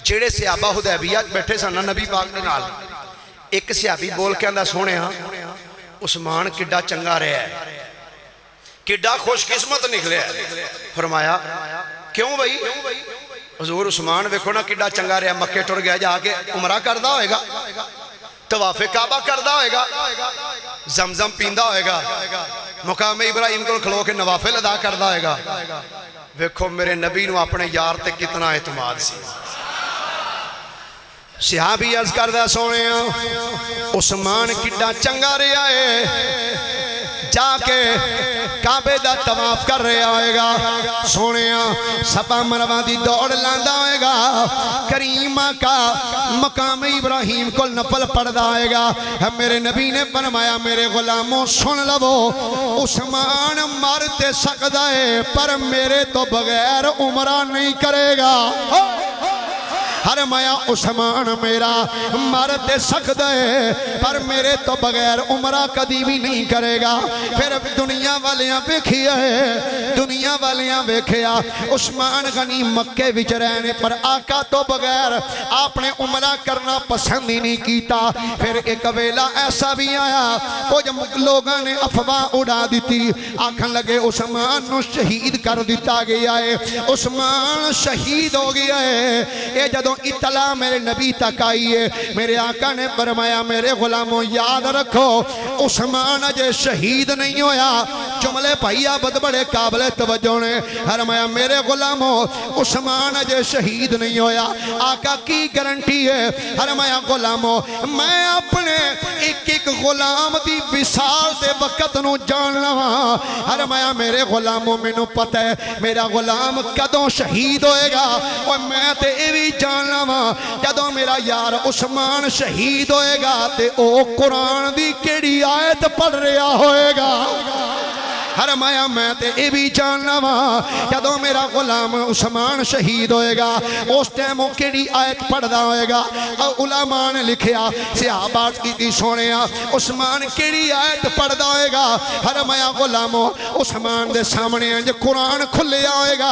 جیڑے صحابہ حدیبیہ بیٹھے سن نبی پاک دے نال ایک صحابی بول کے اندھا سونے ہاں عثمان کڈا چنگا رہا ہے کڈا خوش قسمت نکلے ہے فرمایا کیوں بھائی حضور عثمان ویکھو نا کڈا چنگا رہا مکے ٹر گیا جا کے عمرہ کردہ ہوئے گا طواف کعبہ کردہ ہوئے گا زمزم پیندہ ہوئے گا مقام ابراہیم کو کھلو کے نوافل ادا کردہ ہوئے گا ویکھو میرے نبی نو اپنے یار تے کتنا اعتماد سی صحابی عرض کردہ سونے عثمان کڈا چنگا رہا ہے جا کے کعبے دا طواف کر رہا ہوئے گا سونے صفا مروہ دی دوڑ لاندہ ہوئے گا کریمہ کا مقام ابراہیم کو نفل پڑھدا ہوئے گا میرے نبی نے فرمایا میرے غلاموں سن لو عثمان مرتے سکتا ہے پر میرے تو بغیر عمرہ نہیں کرے گا فرمایا عثمان میرا مرد سکتا ہے پر میرے تو بغیر عمرہ کدی بھی نہیں کرے گا۔ پھر دنیا والیاں بیکھیا ہے، دنیا والیاں بیکھیا عثمان غنی مکے وچ رہنے پر آقا تو بغیر آپ نے عمرہ کرنا پسند ہی نہیں کیتا۔ پھر ایک ویلا ایسا بھی آیا کچھ لوگاں نے افواہ اڑا دیتی، آکھن لگے عثمان نو شہید کر دیتا گیا ہے، عثمان شہید ہو گیا ہے۔ یہ جدوں اطلاع میرے نبی تک آئی ہے، میرے آقا نے فرمایا میرے غلاموں یاد رکھو عثمان اجے شہید نہیں ہویا۔ جملے بھائی عبد بڑے قابل توجہ نے، فرمایا میرے غلاموں عثمان اجے شہید نہیں ہویا۔ آقا کی گارنٹی ہے؟ فرمایا غلاموں میں اپنے ایک ایک غلام دی وصال دے وقت نو جان لواں۔ فرمایا میرے غلاموں مینوں پتہ ہے میرا غلام کدوں شہید ہوئے گا، اور میں تے اے بھی جان لواں جدوں میرا یار عثمان شہید ہوئے گا تے او قرآن دی کیڑی آیت پڑھ رہا ہوئے گا۔ فرمایا میں تے اے بھی جاننا وا جدوں میرا غلام عثمان شہید ہوئے گا اس ٹائم وہ کیڑی آیت پڑھدا ہوئے گا۔ علماء نے لکھیا صحابہ کی سونیا عثمان کیڑی آیت پڑھدا ہوئے گا۔ فرمایا غلامو عثمان دے سامنے انج قرآن کھلیا ہوئے گا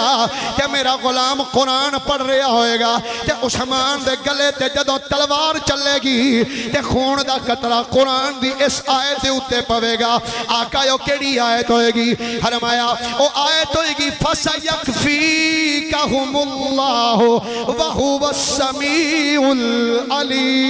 کہ میرا غلام قرآن پڑھ رہا ہوئے گا کہ عثمان دے گلے تے جدوں تلوار چلے گی تے خون دا قطرہ قرآن دی اس آیت دے اوتے پوے گا۔ آقا یو کیڑی آیت ہوئے گی؟ فرمایا او آیت ہوئے گی فَسَيَكْفِيكَهُمُ اللَّهُ وَهُوَ السَّمِيعُ الْعَلِيمُ۔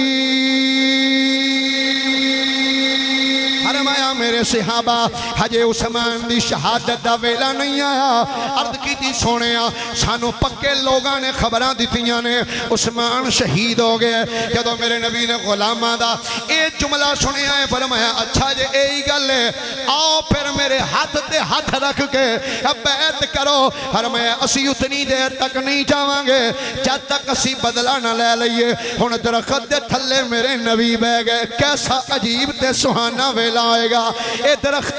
فرمایا میرے صحابہ حج عثمان دی شہادت دا ویلا نہیں آیا، عرض کی تھی سونیا سانو پکے لوگاں نے خبراں دیتیاں نے عثمان شہید ہو گئے۔ جدو میرے نبی نے غلامہ دا اے جملہ سنیا ہے فرمایا اچھا جے اے ہی گل ہے آؤ پھر میرے ہاتھ تے ہاتھ رکھ کے بیعت کرو۔ فرمایا اسی اتنی دیر تک نہیں جاواں گے جب تک اسی بدلہ نہ لے لئیے۔ ہن درخت دے تھلے میرے نبی بہ گئے، کیسا عجیب تے سہانا ویلا آئے گا۔ اے درخت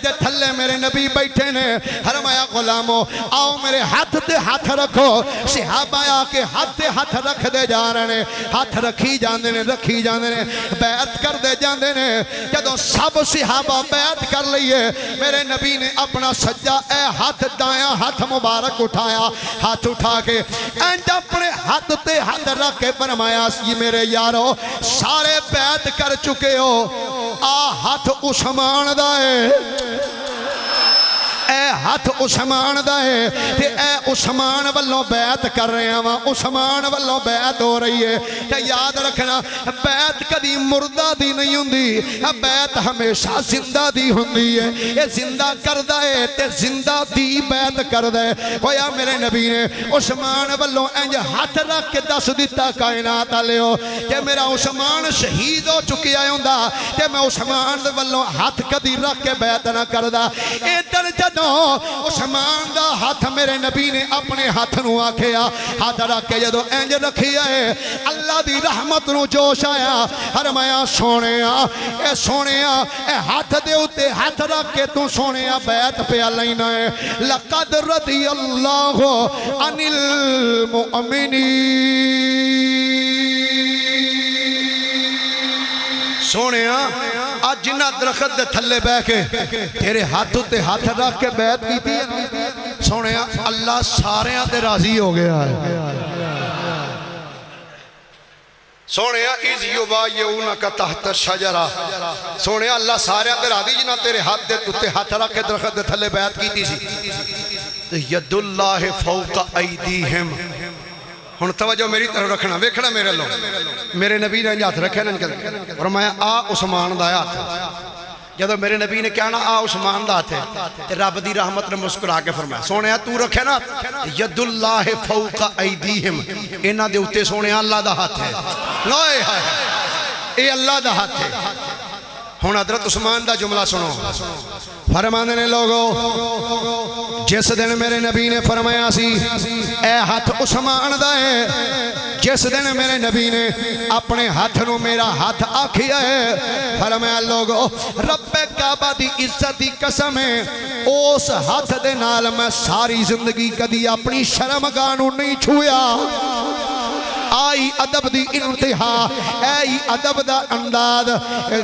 دے تھلے میرے نبی بیٹھے نے۔ فرمایا غلامو آؤ میرے ہاتھ تے ہاتھ رکھو۔ صحابہ آ کے ہاتھ تے ہاتھ رکھ دے جا رہے ہیں، ہاتھ رکھی جاندے نے رکھی جاندے نے بیعت کر دے جاندے نے۔ جدوں سب صحابہ بیعت کر لئیے میرے نبی نے اپنا سجا اے ہاتھ دایاں ہاتھ مبارک اٹھایا، ہاتھ اٹھا کے اینج اپنے ہاتھ تے ہاتھ رکھ کے فرمایا یہ میرے یارو سارے بیعت کر چکے ہو، ہاتھ عثمان دا ہے، اے ہاتھ عثمان دا ہے تے اے عثمان والوں بیعت کر رہے ہیں وہاں عثمان والوں بیعت ہو رہی ہے۔ کہ یاد رکھنا بیعت کدی مردہ دی نہیں ہوندی، بیعت ہمیشہ زندہ دی ہوندی ہے۔ یہ زندہ کردہ ہے تے زندہ دی بیعت کردہ ہے۔ ہویا میرے نبی نے عثمان والوں انج ہاتھ رکھ کے دس دیتا کائنات آلے ہو کہ میرا عثمان شہید ہو چکی آئے ہوندہ کہ میں عثمان والوں ہاتھ کدی رکھ کے بیعت نہ کردہ۔ اے درجہ عثمان دا ہاتھ میرے نبی نے اپنے ہاتھ نو آکھیا ہاتھ رکھ کے جدو انج رکھیا ہے اللہ دی رحمت نو جوش آیا۔ فرمایا سونیا اے ہاتھ دے اتے ہاتھ رکھ کے تو سونیا بیعت پہ لینا ہے۔ لقد رضی اللہ عن المؤمنین۔ سونیا آج جنہ درخت دے تھلے بے کے تیرے ہاتھ تے ہاتھ رکھ کے بیعت کی تھی سونے اللہ سارے دے راضی ہو گیا ہے۔ سونے اِذْ یُبَایِّعُونَکَ تَحْتَ الشَّجَرَةِ سونے اللہ سارے دے راضی جنہ تیرے ہاتھ دے تے ہاتھ رکھ کے درخت دے تھلے بیعت کی تھی سی۔ ید اللہ فوق ایدیہم۔ ہن توجہ میری طرف رکھنا ویکھنا میرے لوگ میرے نبی نے ہاتھ رکھے فرمایا آ عثمان دا ہاتھ۔ جدو میرے نبی نے کہنا آ عثمان دا ہاتھ ہے رب دی رحمت نے مسکرا کے فرمایا سونیا تو رکھے نا ید اللہ فوق ایدیہم انہاں دے اوتے سونیا اللہ دا ہاتھ ہے۔ لائے ہائے اے اللہ دا ہاتھ ہے۔ ہن حضرت عثمان دا جملہ سنو فرمانے نے لوگو جس دن میرے نبی نے فرمایا سی اے ہاتھ عثمان دا ہے، جس دن میرے نبی نے اپنے ہاتھ نو میرا ہاتھ آکھیا ہے فرمایا لوگو رب کعبہ دی عزت دی قسم ہے اس ہاتھ دے نال میں ساری زندگی کدی اپنی شرمگاہ نو نہیں چھویا۔ آئی ادب دی انتہا، آئی ادب دا انداز۔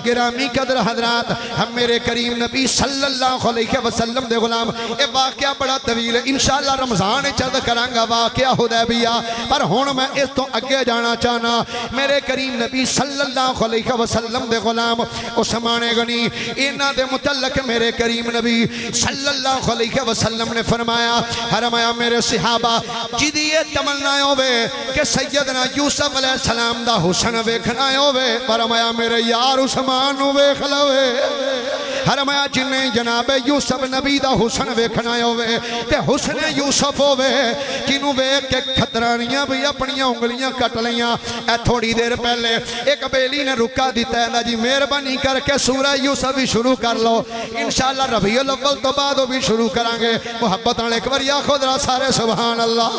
گرامی قدر حضرات، ہم میرے کریم نبی صلی اللہ علیہ وسلم دے غلام، اے واقعہ بڑا طویل ہے، انشاءاللہ رمضان چند کرانگا واقعہ حدیبیہ، پر ہون میں اس تو اگے جانا چاہنا۔ میرے کریم نبی صلی اللہ علیہ وسلم دے غلام عثمان غنی، انہاں دے متعلق میرے کریم نبی صلی اللہ علیہ وسلم نے فرمایا میرے صحابہ جدی یہ تمنا ہوئے کہ سیدنا یوسف علیہ السلام دا حسن ویکھنا ہوئے، فرمایا میرے یار عثمان نو ویکھ لوے۔ فرمایا جنہیں جناب یوسف نبی دا حسن ویکھنا ہوئے تے حسن یوسف ہوئے، جنہوں ویکھ کے کھترانیاں بھی اپنیاں انگلیاں کٹ لیاں۔ اے تھوڑی دیر پہلے ایک بیلی نے رکا دیتا ہے جی مہربانی کر کے سورہ یوسف بھی شروع کر لو، انشاءاللہ ربیع الاول تو بعد وہ بھی شروع کرانگے۔ محبت نال ایک بار یا خود را سارے سبحان اللہ۔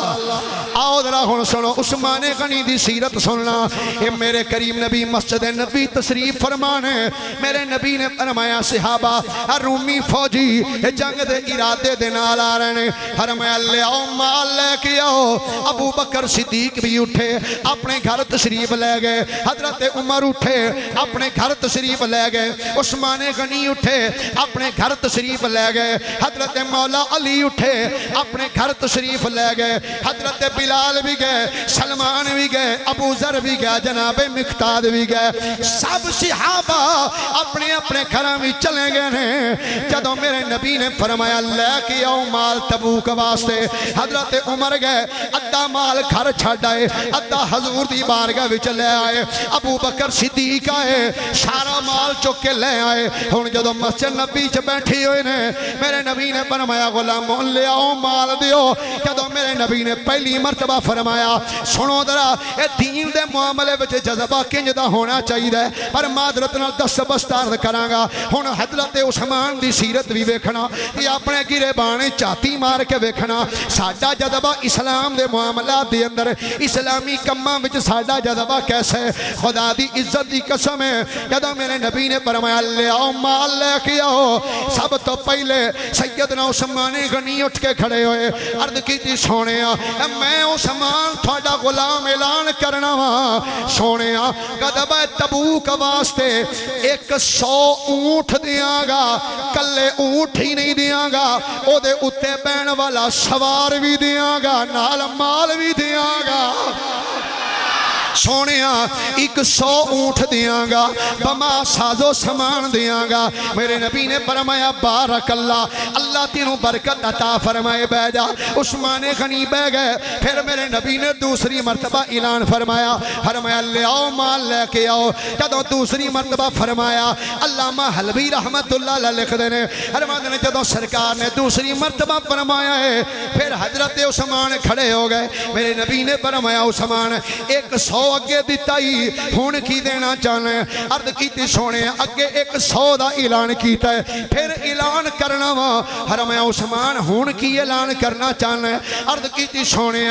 آؤ ذرا ہن سنو عثمان غنی دی سیرت سننا۔ اے میرے کریم نبی مسجد نبی تشریف فرمانے، میرے نبی نے فرمایا صحابہ رومی فوجی جنگ دے ارادے دے نال آ رہے ہیں، فرمایا لے آؤ مال لے کے آؤ۔ ابو بکر صدیق بھی اٹھے اپنے گھر تشریف لے گئے، حضرت عمر اٹھے اپنے گھر تشریف لے گئے، عثمان غنی اٹھے اپنے گھر تشریف لے گئے، حضرت مولا علی اٹھے اپنے گھر تشریف لے گئے، حضرت بلال بھی گئے، سلمان بھی گئے، ابو ذر بھی گئے، جناب مقداد بھی گئے، سب صحابہ اپنے اپنے گھراں بھی چلے گئے ہیں۔ جدوں میرے نبی نے فرمایا لے کے آؤ مال تبوک واسطے، حضرت عمر گئے ادھا مال گھر چھڈ آئے، ادھا حضور دی بارگاہ وچ لے آئے، ابو بکر صدیق آئے سارا مال چک کے لے آئے۔ ہن جدوں مسجد نبی چ بیٹھی ہوئے نے، میرے نبی نے فرمایا غلاموں لے آؤ مال دیو۔ جدوں میرے نبی نے پہلی مرتبہ فرمایا سنو ذرا اے دین دے معاملے وچ جذبہ کنج دا ہونا چاہیے، پر معذرت نال دس بستار کراں گا۔ ہن حضرت عثمان دی سیرت بھی ویکھنا، یہ اپنے گرے بانے چاتی مار کے ویکھنا، ساڈا جذبہ اسلام دے معاملات دے اندر اسلامی کماں وچ ساڈا جذبہ کیسے ہے۔ خدا دی عزت دی قسم ہے جدوں میرے نبی نے فرمایا لے آؤ مال لے کے آؤ، سب تو پہلے سیدنا عثمان غنی اٹھ کے کھڑے ہوئے، عرض کیتی سونیا میں عثمان تھوڑا غلام اعلان کرنا وا، سونیا غزوہ تبوک واسطے 100 اونٹ دیاں گا، کلے اونٹ ہی نہیں دیاں گا، او دے اتے بین والا سوار بھی دیاں گا، نال مال بھی دیاں گا۔ سونیا 100 اونٹ دیاں گا، بما سازو سامان دیاں گا۔ میرے نبی نے فرمایا بارک اللہ، اللہ تینوں برکت عطا فرمائے۔ بہ جا عثمان غنی بہ گئے، پھر میرے نبی نے دوسری مرتبہ اعلان فرمایا، فرمایا لے آؤ مال لے کے آؤ۔ جدوں دوسری مرتبہ فرمایا، علامہ حلوی رحمت اللہ علیہ لکھ دینے، فرماتے ہیں جدوں سرکار نے دوسری مرتبہ فرمایا ہے، پھر حضرت عثمان کھڑے ہو گئے۔ میرے نبی نے فرمایا عثمان 100 اگے دیتا ہی ہون کی دینا چاہنا ہے، عرض کیتی سونے اگے 100 دا اعلان کیتا ہے، پھر اعلان کرنا وا، فرمایا عثمان ہون کی اعلان کرنا چاہنا ہے، عرض کیتی سونے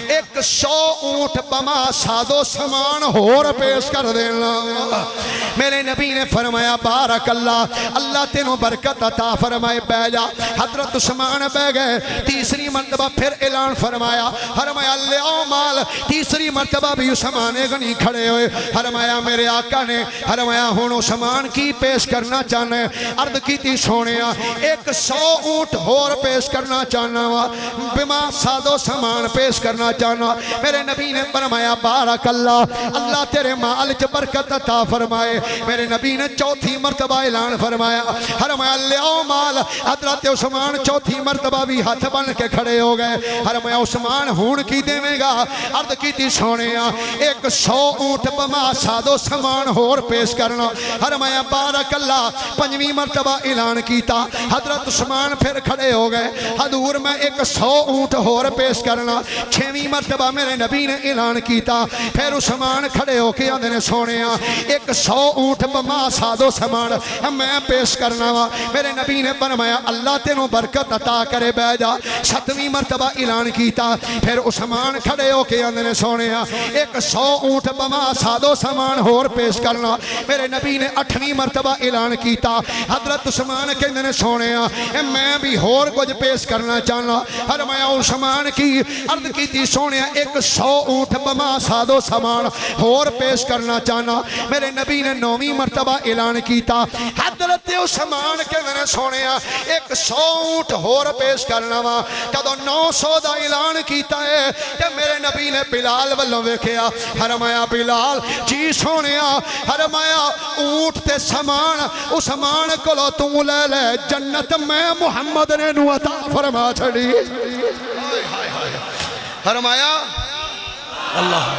100 اونٹ بما سادو سامان ہور پیش کر دینا۔ میرے نبی نے فرمایا بارک اللہ، اللہ تینوں برکت عطا فرمائے۔ بہ جا حضرت عثمان بہ گئے، تیسری مرتبہ پھر اعلان فرمایا، فرمایا لے آؤ مال۔ تیسری مرتبہ بھی عثمان غنی کھڑے ہوئے، فرمایا میرے آقا نے فرمایا ہن عثمان کی پیش کرنا چاہنا ہے، عرض کیتی سونیا 100 اونٹ ہور پیش کرنا چاہنا وا، بما سادو سامان پیش کرنا چاہنا۔ میرے نبی نے فرمایا بارک اللہ، اللہ تیرے مال چ برکت عطا فرمائے۔ میرے نبی نے چوتھی مرتبہ اعلان فرمایا، فرمایا لے آؤ مال۔ حضرت عثمان چوتھی مرتبہ بھی ہاتھ بن کے کھڑے ہو گئے، فرمایا عثمان ہون کی دیویں گا، عرض کیتی سونیا 100 اونٹ بما سادو سامان ہور پیش کرنا، فرمایا بارک اللہ۔ پنجویں مرتبہ اعلان کیتا، حضرت عثمان پھر کھڑے ہو گئے، حضور میں 100 اونٹ ہور پیش کرنا۔ چھویں مرتبہ میرے نبی نے اعلان کیتا، پھر عثمان کھڑے ہو کے آندے نے سونیا 100 اونٹ بما سادو سامان میں پیش کرنا وا۔ میرے نبی نے فرمایا اللہ تینوں برکت عطا کرے۔ بہ جا ستویں مرتبہ اعلان کیتا، پھر عثمان کھڑے ہو کے آندے نے سونیا 100 اونٹ بما سادو سامان ہور پیش کرنا. میرے نبی نے 8ویں مرتبہ اعلان کیتا. حضرت عثمان کہندے نے سونیا میں بھی ہور کچھ پیش کرنا چاہنا. فرمایا عثمان کی عرض کیتی سونیا 100 اونٹ بما سادو سامان ہور پیش کرنا چاہنا. میرے نبی نے 9ویں مرتبہ اعلان کیتا. حضرت عثمان کہندے نے سونیا 100 اونٹ ہور پیش کرنا وا. جدوں 900 دا اعلان کیتا ہے تے میرے نبی نے بلال والوں ویکھیا. فرمایا بلال جی سونیا فرمایا اونٹ تے سامان عثمان کولو تو لے لے جنت میں محمد نے نو عطا فرما چھڑی. فرمایا اللہ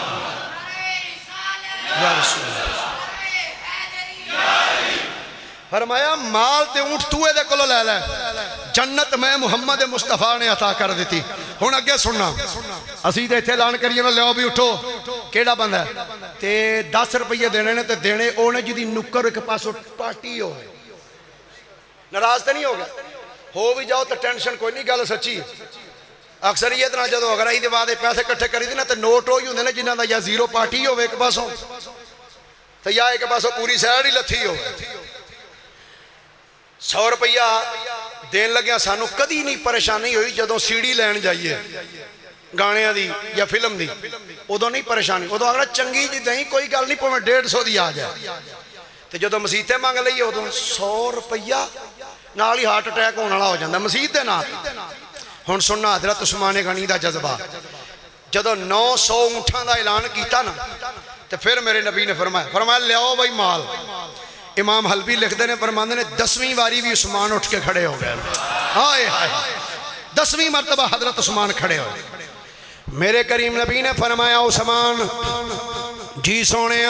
یا رسول اللہ فرمایا مال تے اونٹ تو دے کولو لے لے جنت میں محمد مصطفیٰ نے عطا کر دیتی. ہن اگے سننا اسی تے ایتھے اعلان کریے نا لیاؤ بھی اٹھو کیڑا بندہ ہے تے 10 روپے دینے نے تے دینے اونے جدی نکر ایک پاسو پارٹی ہوئے. ناراض تے نہیں ہو گیا ہو بھی جاؤ تے ٹینشن کوئی نہیں گل سچی. اکثریت نہ جدو اگر ہی دے بعد پیسے کٹھے کری دی نا تے نوٹ ہوئی ہوندے نے جنہاں دا یا زیرو پارٹی ہوئے ایک پاسوں تے یا ایک پاسوں پوری سائیڈ ہی لتھی ہوئے. 100 روپیہ دین لگیا سانو کدی نہیں پریشانی ہوئی جدوں سیڑی لین جائیے گانیاں دی یا فلم دی ادو نہیں پریشانی. ادو اگر چنگی جی نہیں کوئی گل نہیں پویں 150 دی آ جائے تے جدوں مسیتے مانگ لئیے ادو 100 روپیہ نال ہی ہارٹ اٹیک ہونے والا ہو جاتا مسیت دے نال. ہن سننا حضرت عثمان غنی دا جذبہ جدوں 900 اونٹاں دا اعلان کیتا نا تے پھر میرے نبی نے فرمایا لیاؤ بھائی مال. امام حلبی لکھتے ہیں فرماندے نے 10ویں واری بھی عثمان اٹھ کے کھڑے ہو گئے. ہائے ہائے 10ویں مرتبہ حضرت عثمان کھڑے ہو. میرے کریم نبی نے فرمایا عثمان جی سونے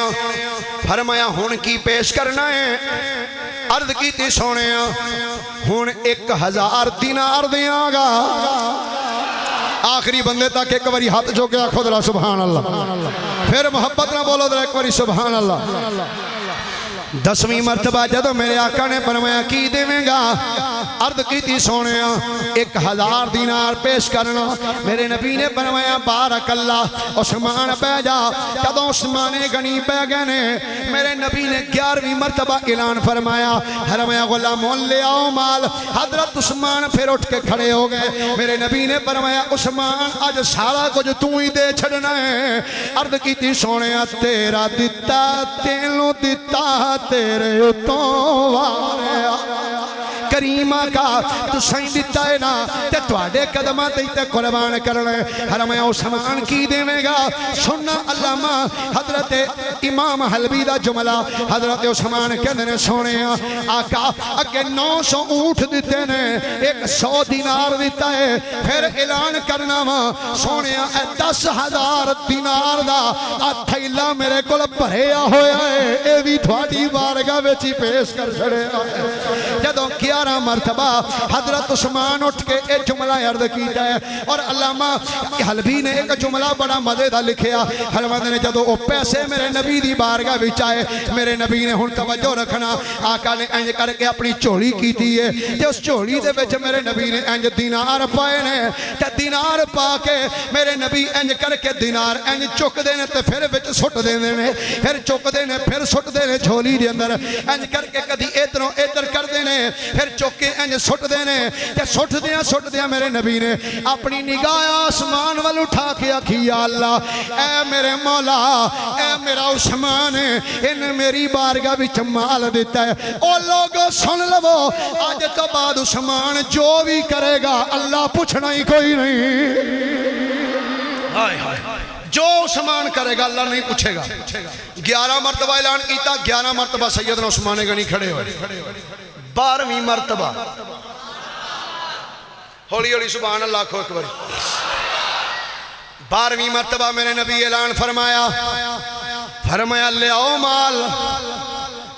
فرمایا ہن کی پیش کرنا ہے. عرض کی تھی سونے ہن 1000 دینار دیاں گا. آخری بندے تک ایک باری ہاتھ جو کے آکھو ذرا سبحان اللہ. پھر محبت نہ بولو ذرا ایک باری سبحان اللہ. 10ویں مرتبہ جدو میرے آقا نے فرمایا کی دیویں گا. عرض کی تھی سونے 1000 دینار پیش کرنا. میرے نبی نے فرمایا بارک اللہ. عثمان پہ جا. جدو عثمان غنی پہ گئے نے میرے نبی نے 11ویں مرتبہ اعلان فرمایا غلامون لے آؤ مال. حضرت عثمان پھر اٹھ کے کھڑے ہو گئے. میرے نبی نے فرمایا عثمان آج سارا کچھ تو ہی دے چھڑنا ہے. عرض کی تھی سونے تیرا دتا تینوں دتا تیرے اتوں واریا کریمہ کا تو سائن دیتا ہے نا تے توڑے قدمہ دیتے قربان کرنے. فرمایا عثمان کی دیویں گا. سننا علامہ حضرت امام حلبی دا جملہ حضرت عثمان کہنے نے سونے آقا اگے 900 اونٹ دیتے نے 100 دینار دیتا ہے. پھر اعلان کرنا وا سونے 10,000 دینار دا تھیلا میرے کول بھریا ہویا ہے. اے بھی تھوڑی بارگاہ وچ ہی پیش کر چھڑے. جدوں 11 مرتبہ حضرت عثمان اٹھ کے ایک جملہ عرض کیتا ہے. اور علامہ حلبی نے ایک جملہ بڑا مزے دا لکھیا. حلوہ نے جدو او پیسے میرے نبی دی بارگاہ وچ آئے میرے نبی نے ہن توجہ رکھنا. آقا نے انج کر کے اپنی چولی کیتی ہے تے اس چولی دے وچ میرے نبی نے انج دینار پائے نے تے دینار پا کے میرے نبی انج کر کے دینار انج چک دے نے تے پھر وچ سٹ دے نے پھر چک دے نے پھر سٹ دے نے جھولی دے اندر انج کر کے کدی ادھروں ادھر کر دے نے پھر چک کے انج سٹ دے نے تے سٹ دیا میرے نبی نے اپنی نگاہ آسمان وال اٹھا کے آکھی یا اللہ اے میرے مولا اے میرا عثمان ان میری بارگاہ وچ مال دیتا ہے. او لوگو سن لو آج تو بعد عثمان جو بھی کرے گا اللہ پوچھنا ہی کوئی نہیں. جو عثمان کرے گا اللہ نہیں پوچھے گا. 11 مرتبہ اعلان کیتا 11 مرتبہ سیدنا عثمان غنی کھڑے ہوئے. 12ویں مرتبہ ہولی ہولی سبحان اللہ کھو ایک باری 12ویں مرتبہ میرے نبی اعلان فرمایا لے آؤ مال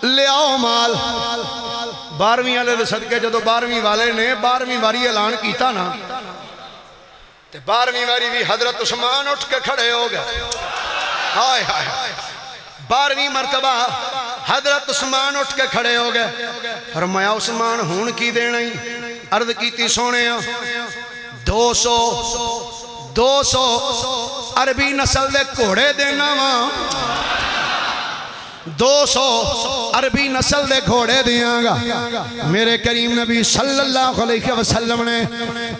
لے آؤ مال. 12ویں والے دے صدقے جدو 12ویں والے نے 12ویں واری اعلان کیتا نا تے 12ویں واری بھی حضرت عثمان اٹھ کے کھڑے ہو گئے. ہائے ہائے 12ویں مرتبہ حضرت عثمان اٹھ کے کھڑے ہو گئے. فرمایا عثمان ہون کی دینا ہی. عرض کیتی سونے 200 200 عربی نسل دے گھوڑے دینا وا 200 عربی نسل دے گھوڑے دیاں گا میرے کریم نبی صلی اللہ علیہ وسلم نے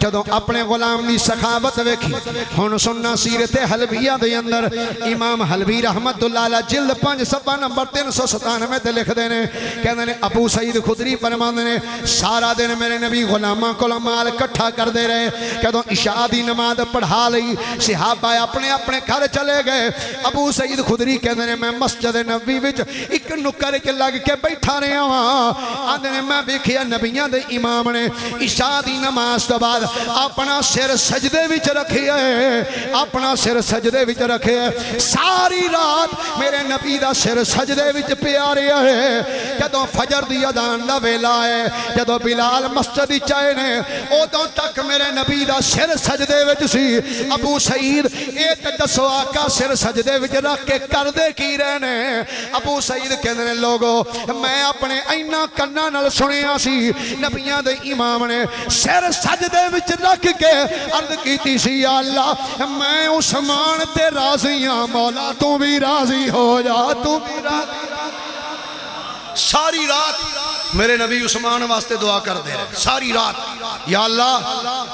جدوں اپنے غلام دی سخاوت ویکھی ہن سننا سیرت حلبیہ دے اندر امام حلبی رحمت اللہ علیہ جلد 5 صفحہ نمبر 397 تے لکھ دے نے کہندے نے ابو سعید خدری فرماندے نے سارا دن میرے نبی غلاماں کول مال اکٹھا کردے رہے جدوں عشاء دی نماز پڑھا لئی صحابہ اپنے اپنے گھر چلے گئے ابو سعید خدری کہندے نے میں مسجد نبوی وچ ایک نکر کے لگ کے بیٹھا رہا ہاں آندے نے میں ویکھیا نبیاں دے امام نے عشاء دی نماز تو بعد اپنا سر سجدے وچ رکھیا ہے اپنا سر سجدے وچ رکھیا ہے ساری رات میرے نبی دا سر سجدے وچ پیا رہیا ہے جدوں فجر دی اذان دا ویلا ہے جدوں بلال مسجد وچ آئے نے اودوں تک میرے نبی دا سر سجدے وچ سی ابو سعید اے تے دسو آقا سر سجدے وچ رکھ کے کردے کی رہنے ابو سعید کہندے نے لوگو میں اپنے اینا کنا نال سنیا سی نبیاں دے امام نے سر سجدے وچ رکھ کے عرض کیتی سی یا اللہ میں عثمان تے راضی ہاں مولا تو بھی راضی ہو جا تو بھی راضی ساری رات میرے نبی عثمان واسطے دعا کر دے رہے ساری رات یا اللہ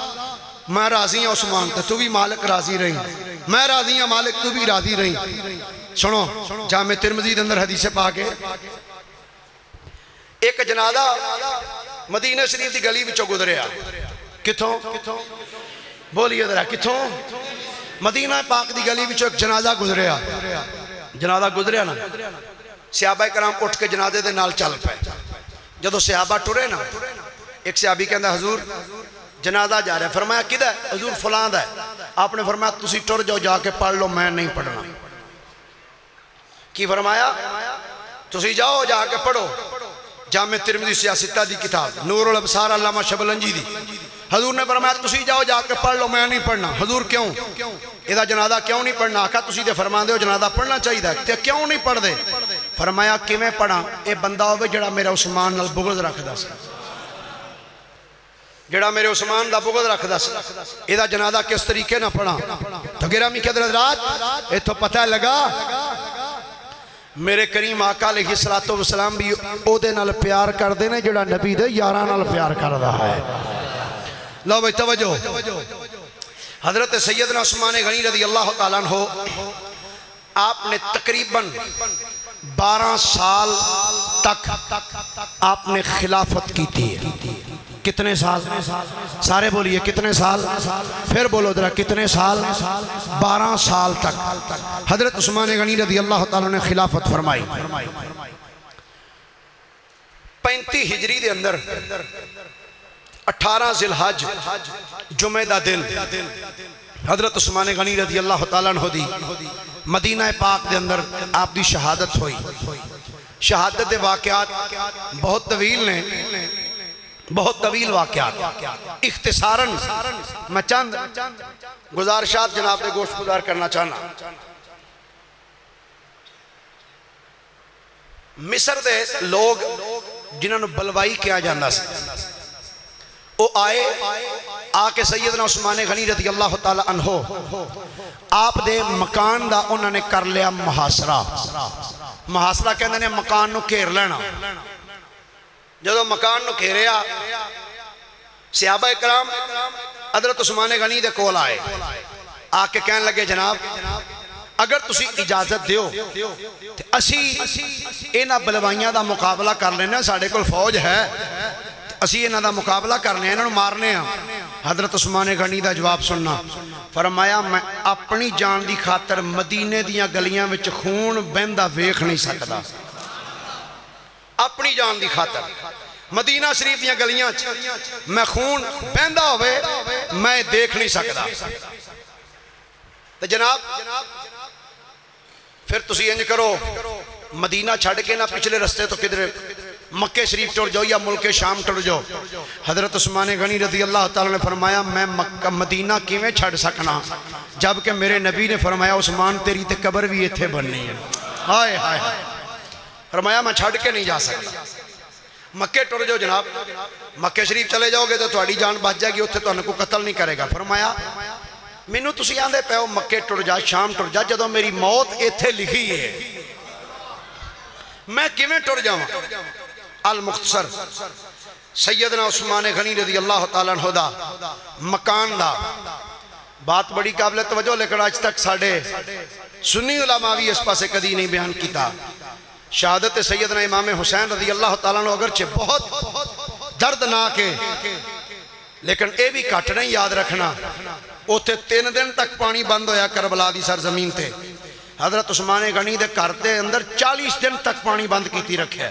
میں راضی ہوں عثمان تے تو بھی مالک راضی رہی میں راضی ہوں مالک تو بھی راضی رہی سنو جامع ترمذی دے اندر حدیث پاک ہے ایک جنازہ مدینہ شریف دی گلی وچوں گزریا کتھوں بولیے ذرا کتھوں مدینہ پاک دی گلی وچوں ایک جنازہ گزریا نا صحابہ کرام اٹھ کے جنازے دے نال چل پے جدوں صحابہ ٹرے نا ایک صحابی کہندا حضور جنازہ جا رہا ہے فرمایا کدھر ہے حضور فلاں دا ہے آپ نے فرمایا تسی ٹر جاؤ جا کے پڑھ لو میں نہیں پڑھنا کی فرمایا تسی جاؤ جا کے پڑھو جامع ترمذی سیاستہ دی کتاب نور الابصار علامہ شبلنجی دی حضور نے فرمایا تسی جاؤ جا کے پڑھ لو میں نہیں پڑھنا حضور کیوں یہ جنازہ کیوں نہیں پڑھنا آقا تسی دے فرمان دے ہو جنازہ پڑھنا چاہیے تے کیوں نہیں پڑھ دے فرمایا کیویں پڑھا اے بندہ ہوئے جڑا میرا عثمان نال بغض رکھ دا سی جڑا میرے عثمان دا بغض رکھ دا سی یہ جنازہ کس طریقے نہ پڑھا تو گرامی کے حضرات یہ تو پتہ لگا میرے کریم آقا علیہ السلام بھی او دے نال پیار کر دینے جڑا نبی دے یاران نال پیار کر رہا ہے لو بھائی توجہ حضرت سیدنا عثمان غنی رضی اللہ تعالیٰ عنہ آپ نے تقریباً 12 سال تک آپ نے خلافت کی تھی کتنے سال سارے بولیے کتنے سال پھر بولو ذرا کتنے سال 12 سال تک حضرت عثمان غنی رضی اللہ تعالیٰ نے خلافت فرمائی 35 ہجری دے اندر 18 ذی الحج جمعہ دا دن حضرت عثمان غنی رضی اللہ تعالیٰ عنہ دی مدینہ پاک دے اندر آپ دی شہادت ہوئی شہادت دے واقعات بہت طویل نے بہت طویل واقعات اختصاراً میں چند گزارشات جناب نے گوشت گزار کرنا چاہنا مصر دے لوگ جنہوں نے بلوائی کیا جاندہ سے وہ آئے آکے سیدنا عثمان غنی رضی اللہ تعالیٰ عنہ آپ دے مکان دا انہوں نے کر لیا محاصرہ کہنے نے مکان نو گھیر لینا جدو مکان نو گھیریا صحابہ کرام حضرت عثمان غنی دے کول آئے آکے کہنے لگے جناب اگر تسی اجازت دیو اسی اینا بلوائیاں دا مقابلہ کر لینا ساڑھے کل فوج ہے اسی اینا دا مقابلہ کرنے ہیں انہوں مارنے ہیں حضرت عثمان غنی دا جواب سننا فرمایا میں اپنی جان دی خاطر مدینے دیاں گلیاں وچ خون بہندہ ویکھ نہیں سکتا اپنی جان دی خاطر مدینہ شریف دیاں گلیاں میں خون بہندہ ہوئے میں دیکھ نہیں سکتا تو جناب پھر تسی انج کرو مدینہ چھڑ کے نہ پچھلے رستے تو کدھر مکہ شریف ٹر جاؤ یا ملک شام ٹر جاؤ حضرت عثمان غنی رضی اللہ تعالیٰ نے فرمایا میں مکہ مدینہ کیویں چھڑ سکنا جبکہ میرے نبی نے فرمایا عثمان تیری تے قبر بھی ایتھے بننی ہے ہائے ہائے فرمایا میں چھڑ کے نہیں جا سکتا مکہ ٹر جاؤ جناب مکہ شریف چلے جاؤ گے تو تھوڑی جان بچ جائے گی اتھے تو انہوں کو قتل نہیں کرے گا فرمایا مینوں تسی آندے پے ہو مکے ٹر جا شام ٹر جا جدوں میری موت ایتھے لکھی ہے میں کیویں ٹر جاواں المختصر سیدنا عثمان غنی رضی اللہ تعالیٰ عنہ دا مکان دا بات بڑی قابل توجہ لیکن آج تک ساڑھے سنی علماء بھی اس پاسے کدی نہیں بیان کیتا شہادت سیدنا امام حسین رضی اللہ تعالیٰ عنہ اگرچہ بہت دردناک ہے لیکن اے بھی کٹ نہیں یاد رکھنا اوتھے 3 دن تک پانی بند ہویا کربلا دی سرزمین تے حضرت عثمان غنی دے گھر دے اندر 40 دن تک پانی بند کیتی رکھے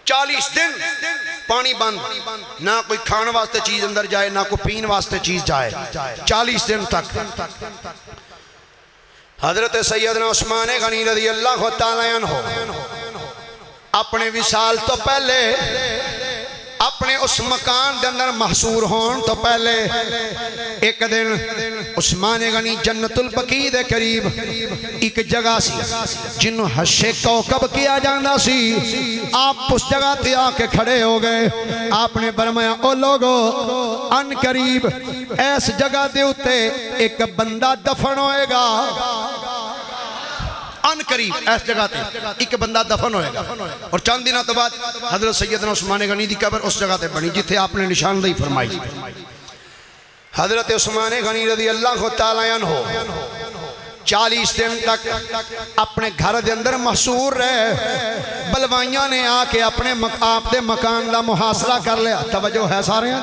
40 دن پانی بند نہ کوئی کھان واسطے چیز اندر جائے نہ کوئی پین واسطے چیز جائے 40 دن تک حضرت سیدنا عثمان غنی رضی اللہ تعالیٰ عنہ اپنے وصال تو پہلے اپنے اس مکان دے اندر محصور ہون تو پہلے ایک دن عثمان غنی جنت البقیع دے قریب ایک جگہ سی جنہوں حشے کوکب کیا جاندہ سی آپ اس جگہ تے آ کے کھڑے ہو گئے آپ نے فرمایا او لوگو ان قریب ایس جگہ دے اتے ایک بندہ دفن ہوئے گا ان قریب اس جگہ تے ایک بندہ دفن ہوئے گا اور چند دنوں تو بعد حضرت سیدنا عثمان غنی دی قبر اس جگہ تے بنی جتھے آپ نے نشاندہی فرمائی حضرت عثمان غنی رضی اللہ تعالیٰ عنہ 40 دن تک اپنے گھر دے اندر محصور رہے بلوائیاں نے آ کے اپنے آپ دے مکان دا محاصرہ کر لیا توجہ ہے سارے ہیں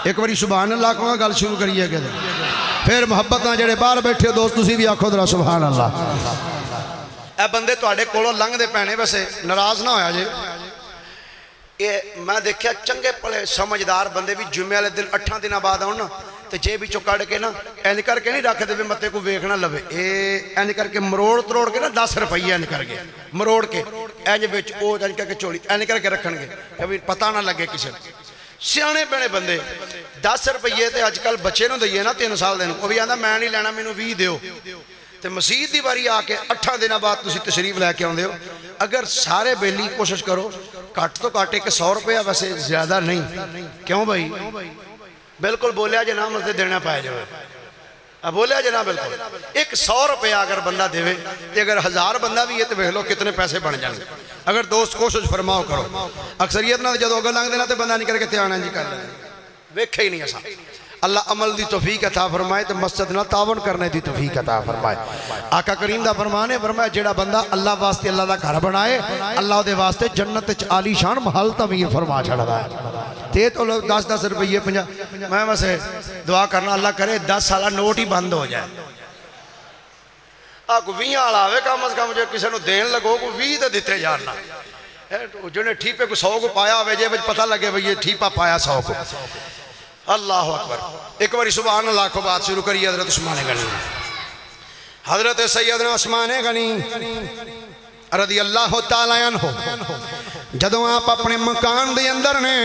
ایک باری سبحان اللہ کو گل شروع کریے گا پھر محبت نہ جڑے باہر بیٹھے دوست تسی بھی آکھو ذرا سبحان اللہ اے بندے تواڈے کولوں لنگھ دے پینے ویسے ناراض نہ ہویا جے میں دیکھیا چنگے پلے سمجھدار بندے بھی جمعے والے دن 8 دن بعد آؤ نا تے جیب وچوں کڈ کے نا اینج کر کے نہیں رکھ دے متے کو ویکھ نہ لوے اینج کر کے مروڑ تروڑ کے نا 10 روپیے اینج کر کے مروڑ کے اینج وچ او اینج کر کے چولی اینج کر کے رکھن گے کبھی پتہ نہ لگے کسے سیانے پینے بندے 10 روپیے تے اج کل بچے نوں دئیے نا 3 سال دے نوں او بھی آندا میں نہیں لینا مینوں 20 دیو تے مسجد دی باری آ کے 8 دن بعد تسی تشریف لے کے آندے ہو اگر سارے بیلی کوشش کرو کٹ تو کٹ ایک 100 روپیہ ویسے زیادہ نہیں کیوں بھائی بالکل بولیا جے نام مجھے دینا پائے جو اب بولیا جے نا بالکل ایک 100 روپیہ اگر بندہ دیوے تے اگر 1000 بندہ بھی ہے تو ویکھ لو کتنے پیسے بن جائیں اگر دوست کوشش فرماؤ کرو اکثریت نہ جدو اگر لنگ دینا تے بندہ نہیں کر کے تیانا جی کر لیں ویکھے ہی نہیں ایسا اللہ عمل دی توفیق عطا فرمائے تو مسجد نہ تعاون کرنے دی توفیق عطا فرمائے آقا کریم دا فرمانے فرمایا جیڑا بندہ اللہ واسطے اللہ دا گھر بنائے اللہ دے واسطے جنت عالی شان محل تعمیر فرما چھڑدا ہے تے تو لوگ 10 روپیے 50 میں ویسے دعا کرنا اللہ کرے 10 سالہ نوٹ ہی بند ہو جائے آپ کو 20 والا آوے کم از کم جو کسی نو دین لگو کو 20 تے دیتے جاننا جنہیں ٹھیپے کو 100 کو پایا ہوئے جے پتہ لگے بھئی یہ ٹھیپا پایا 100 کو اللہ اکبر ایک باری سبحان اللہ کو بات شروع کری حضرت عثمان غنی حضرت سیدنا عثمان غنی رضی اللہ تعالیٰ عنہ جدوں آپ اپنے مکان دے اندر نے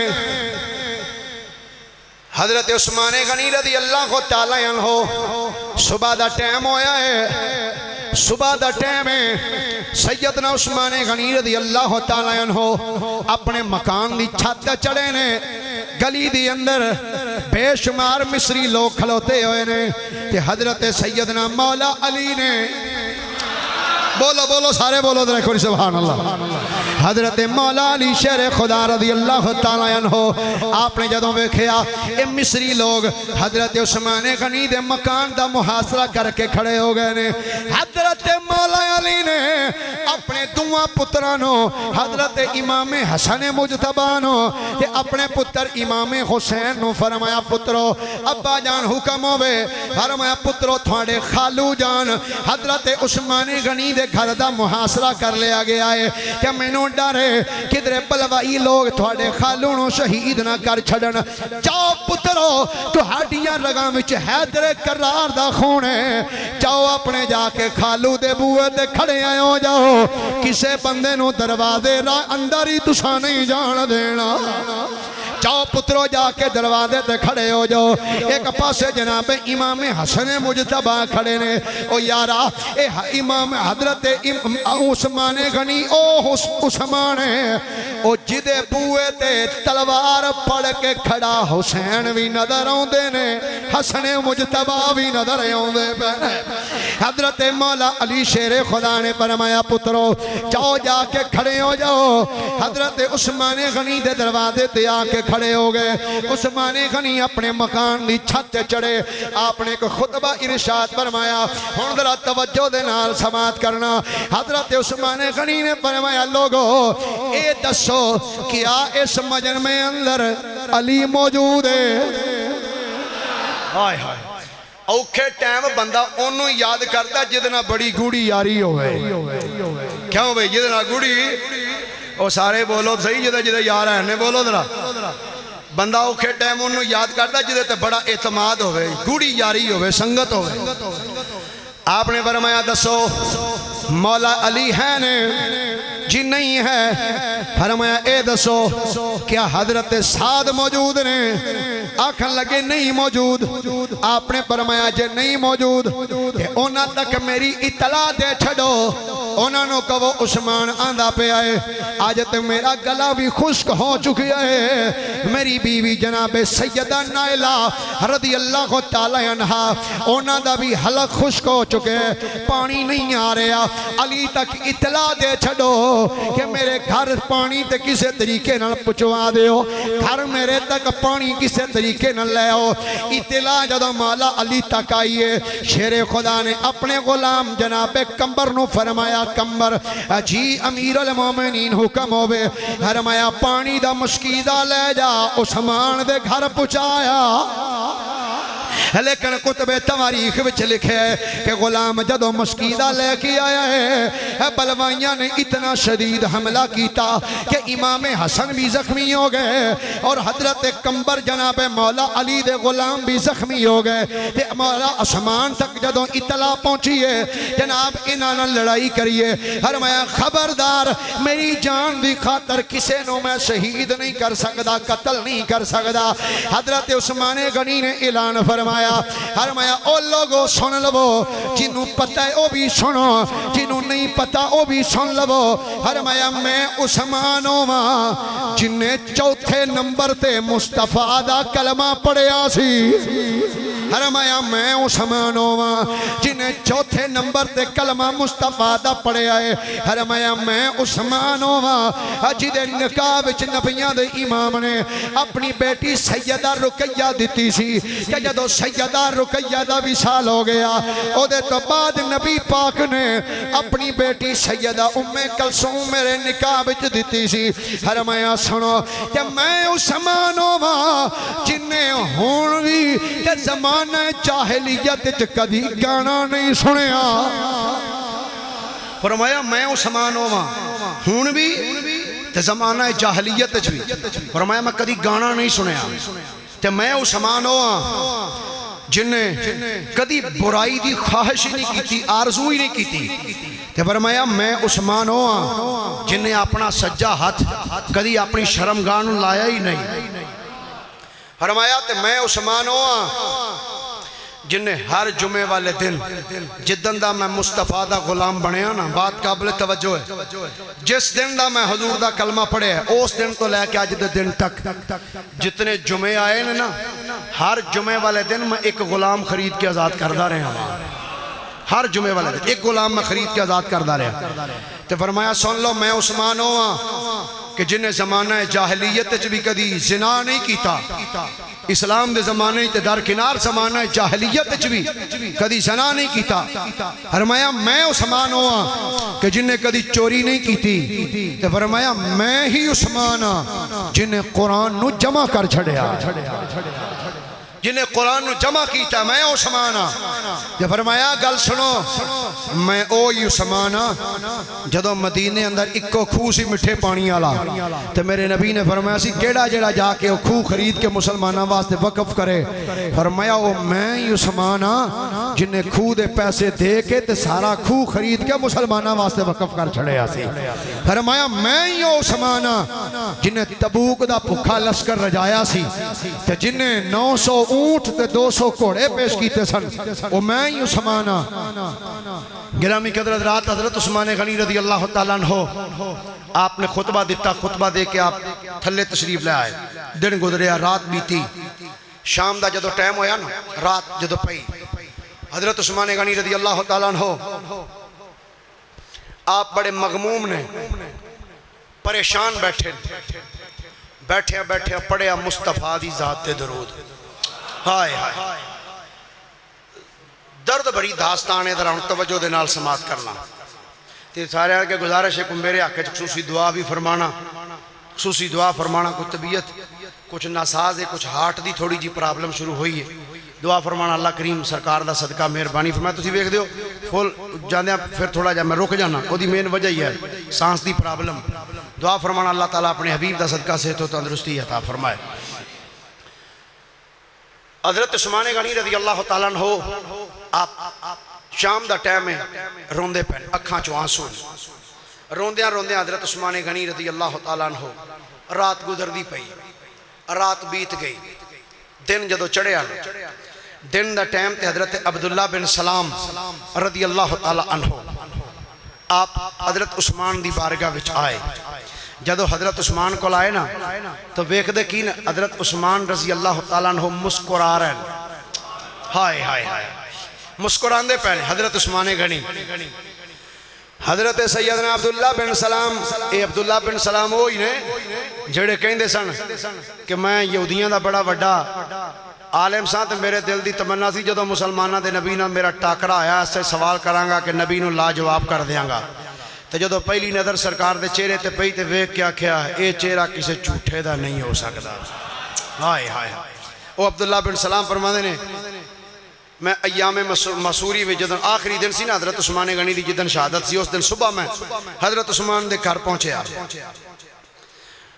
حضرت عثمان غنی رضی اللہ تعالیٰ عنہ صبح دا ٹائم ہویا ہے صبح دا ٹائم ہے سیدنا عثمان غنی رضی اللہ تعالیٰ عنہ اپنے مکان دی چھت چڑھے نے گلی دی اندر بے شمار مصری لوگ کھلوتے ہوئے نے کہ حضرت سیدنا مولا علی نے بولو بولو سارے بولو دیکھو سبحان اللہ حضرت مولا علی شیر خدا رضی اللہ تعالیٰ عنہ آپ نے جدوں ویکھیا اے مصری لوگ حضرت عثمان غنی دے مکان دا محاصرہ کر کے کھڑے ہو گئے نے حضرت مولا علی نے اپنے دعا پترانو حضرت امام حسن مجتبانو کہ اپنے پتر امام حسین نو فرمایا پترو ابا جان حکم ہوئے فرمایا پترو تھوڑے خالو جان حضرت عثمان غنی دے گھر دا محاصرہ کر لیا گیا ہے کہ میں نو ڈارے کدرے بلوائی لوگ تھوڑے خالونوں شہید نہ کر چھڑن جاؤ پترو تو ہاڑیاں رگاں وچ حیدر کرار دا خون ہے جاؤ اپنے جا کے خالو دے بوئے دے کھڑے آئے ہو جاؤ کسے بندے نو دروازے راہ اندر ہی تسا نہیں جان دینا جاؤ پترو جا کے دروازے تے کھڑے ہو جاؤ ایک پاسے جناب امام حسن مجتبی کھڑے نے او یارا اے امام حضرت عثمان غنی او عثمان او جدے بوئے تے تلوار پڑ کے کھڑا حسین بھی نظر آندے نے حسن مجتبی بھی نظر آندے پے حضرت مولا علی شیر خدا نے فرمایا پترو جاؤ جا کے کھڑے ہو جاؤ حضرت عثمان غنی دے دروازے تے آ کے کھڑے ہو گئے عثمان غنی اپنے مکان دی چھت چڑھے آپ نے ایک خطبہ ارشاد فرمایا ہن ذرا توجہ دے نال سماعت کرنا حضرت عثمان غنی نے فرمایا لوگو اے دسو کیا اس مجمع اندر علی موجود ہے ہائے ہائے اوکھے ٹائم بندہ انہوں یاد کرتا جدنا بڑی گوڑی یاری ہوئے کیوں بھئی جدنا گوڑی او سارے بولو صحیح جدہ یار ہے بولو ذرا بندہ اوکھے ٹائم انہوں یاد کرتا جدہ تے بڑا اعتماد ہوئے گوڑی یاری ہوئے سنگت ہوئے آپ نے فرمایا دسو مولا علی ہے نے جی نہیں ہے فرمایا اے دسو کیا حضرت سعد موجود نے آکھن لگے نہیں موجود آپ نے فرمایا جے نہیں موجود اونا تک میری اطلاع دے چھڑو اونا نو کہو عثمان آندھا پہ آئے آج تے میرا گلا بھی خشک ہو چکی ہے میری بیوی جناب سیدہ نائلہ رضی اللہ تعالی عنہ اونا دا بھی حلق خشک ہو چکے پانی نہیں آ رہا علی تک اطلاع دے چھڑو کہ میرے گھر پانی تے کسے طریقے نہ پچوا دے ہو گھر میرے تک پانی کسے طریقے نہ لے ہو اطلاع جدو مولا علی تک آئیے شیر خدا نے اپنے غلام جناب کمبر نو فرمایا کمبر جی امیر المومنین حکم ہوئے فرمایا پانی دا مشکیدہ لے جا عثمان دے گھر پچایا لیکن کتب تواریخ وچ لکھے کہ غلام جدو مشکیدہ لے کے آیا ہے بلوائیاں نے اتنا شدید حملہ کیتا کہ امام حسن بھی زخمی ہو گئے اور حضرت کمبر جناب مولا علی دے غلام بھی زخمی ہو گئے تے مولا عثمان تک جدو اطلاع پہنچیے جناب انہاں لڑائی کریے فرمایا خبردار میری جان دی خاطر کسے نو میں شہید نہیں کر سکدا قتل نہیں کر سکدا حضرت عثمان غنی نے اعلان فرمایا او لوگو سن لو جنہوں پتہ ہے او بھی سنو جنہوں نہیں پتہ او بھی سن لو فرمایا میں عثمان ہوں جن نے چوتھے نمبر تے مصطفیٰ دا کلمہ پڑھیا سی فرمایا میں عثمان ہوں جن نے چوتھے نمبر تے کلمہ مصطفیٰ دا پڑھیا ہے فرمایا میں عثمان ہوں جدے نکاح وچ نبیاں دے امام نے اپنی بیٹی سیدہ رقیہ دیتی سی کہ جدو سیدہ رقیہ دا وصال ہو گیا او دے تو بعد نبی پاک نے اپنی بیٹی سیدہ ام کلثوم میرے نکاح وچ دیتی سی فرمایا سنو کہ میں عثمان ہوں جن نے ہون بھی کہ زمانہ جاہلیت کدی گانا نہیں سنیا فرمایا میں عثمان ہوں بھی تے زمانہ جاہلیت بھی فرمایا میں کدی گانا نہیں سنیا تے میں عثمان ہوں جن نے کدی برائی دی خواہش ہی نہیں کیتی آرزو ہی نہیں کیتی تے فرمایا میں عثمان ہوں جن نے اپنا سجا ہاتھ کدی اپنی شرمگاہ لایا ہی نہیں فرمایا تے میں عثمان ہوں جن نے ہر جمعے والے دن جدن دا میں مصطفیٰ دا غلام بنیا نا بات قابل توجہ ہے جس دن دا میں حضور دا کلمہ پڑھے ہے اس دن تو لے کے آج دے دن تک جتنے جمعے آئے نا ہر جمعے والے دن میں ایک غلام خرید کے آزاد کردہ رہے ہیں ہر جمعے والے دن ایک غلام میں خرید کے آزاد کردہ رہے تو فرمایا سن لو میں عثمان ہوں کہ جنہیں زمانہ جاہلیت بھی کدی زنا نہیں کیتا اسلام دے زمانے تے درکنار زمانہ جاہلیت بھی کدی زنا نہیں کیتا فرمایا میں عثمان ہوں کہ جن نے کدی چوری نہیں کیتی تے فرمایا میں ہی عثمان ہوں جن نے قرآن نو جمع کر چھڑیا جنہیں قرآن نو جمع کیتا میں عثمان ہاں جب فرمایا گل سنو میں او عثمان ہاں جدو مدینے اندر اکو خوہ سی مٹھے پانی والا تو میرے نبی نے فرمایا سی کیڑا جیڑا جا کے وہ خوہ خرید کے مسلمانوں واسطے وقف کرے فرمایا او میں عثمان ہاں جنہیں خوہ دے پیسے دے کے تے سارا خوہ خرید کے مسلمانوں واسطے وقف کر چھڑے آسی فرمایا میں ہی عثمان ہاں جنہیں تبوک دا بھکھا لشکر رجایا سی تے جنہیں 900 اونٹ تے 200 گھوڑے پیش کیتے سن وہ میں ہی عثمان ہاں گرامی قدر حضرات حضرت عثمان غنی رضی اللہ تعالیٰ عنہ آپ نے خطبہ دیتا خطبہ دے کے آپ تھلے تشریف لے آئے دن گزریا رات بیتی شام دا جدو ٹائم ہویا نا رات جدو پئی حضرت عثمان غنی رضی اللہ تعالیٰ عنہ آپ بڑے مغموم نے پریشان بیٹھے پڑھیا مصطفیٰ دی ذات درود ہائے ہائے درد بڑی داستان ہے ذرا توجہ دے نال سماعت کرنا تے سارے آگے گزارش ہے کہ میرے آقا خصوصی دعا بھی فرمانا خصوصی دعا فرمانا کچھ طبیعت کچھ ناساز ہے کچھ ہارٹ دی تھوڑی جی پرابلم شروع ہوئی ہے دعا فرمانا اللہ کریم سرکار دا صدقہ مہربانی فرمایا تسی ویکھ دیو فل جاندے پھر تھوڑا جا میں رک جانا او دی مین وجہ ہی ہے سانس دی پرابلم دعا فرمانا اللہ تعالیٰ اپنے حبیب دا صدقہ صحت و تندرستی عطا فرمائے حضرت عثمان غنی رضی اللہ تعالیٰ عنہ آپ شام دا ٹائم ہے روندے پہن اکھاں چو آنسو روندیاں حضرت عثمان غنی رضی اللہ تعالیٰ عنہ رات گزر دی پئی رات بیت گئی دن جدو چڑھے آنا دن دا ٹائم تے حضرت عبداللہ بن سلام رضی اللہ تعالیٰ عنہ آپ حضرت عثمان دی بارگاہ وچ آئے جدو حضرت عثمان کو لائے نا تو ویکھ دے کی حضرت عثمان رضی اللہ تعالیٰ عنہ مسکرا رہے ہیں ہائے ہائے ہائے مسکران دے پہلے حضرت عثمان غنی حضرت سیدنا عبداللہ بن سلام اے عبداللہ بن سلام ہوئی نے جڑے کہیں دے سن کہ میں یہودیاں دا بڑا وڈا عالم ساتھ میرے دل دی تمنا سی جدو مسلمانہ دے نبی نہ میرا ٹاکرا آیا اس سے سوال کرانگا کہ نبی نو لا جواب کر دیاں گا تو جدو پہلی نظر سرکار دے چہرے تے پہی تے ویک کیا کیا ہے اے چہرہ کسے جھوٹے دا نہیں ہو سکتا ہائے ہائے او عبداللہ بن سلام فرمانے نے میں ایام مسوری میں جدن آخری دن سی نا حضرت عثمان غنی دی جدن شہادت سی اس دن صبح میں حضرت عثمان دے گھر پہنچے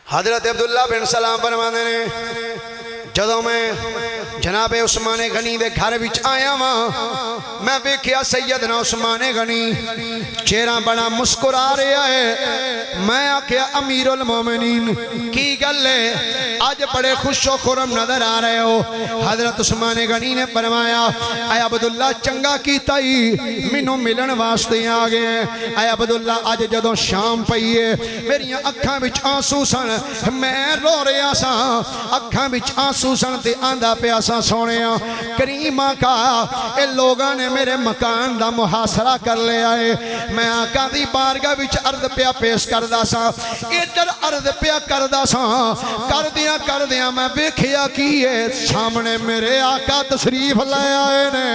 حضرت عبداللہ بن سلام فرمانے نے جدو میں جناب عثمان غنی دے گھر وچ آیا ہاں میں ویکھیا سیدنا عثمان غنی چہرہ بڑا مسکرا رہا ہے میں آکھیا امیر المومنین کی گل ہے آج بڑے خوش و خرم نظر آ رہے ہو حضرت عثمان غنی نے فرمایا اے عبداللہ چنگا کیتا ہی مینوں ملن واسطے آ گئے اے عبداللہ آج جدوں شام پئی ہے میریاں اکھاں وچ آنسو سن میں رو رہا سا اکھاں وچ آنسو سن تے آندا پیا سا سونیا کریم آقا اے لوگاں نے میرے مکان دا محاصرہ کر لے آئے میں آقا دی بارگاہ وچ عرض پیا پیش کردا سا ادھر عرض پیا کردا سا کر دیا میں ویکھیا کیے سامنے میرے آقا تشریف لے آئے نے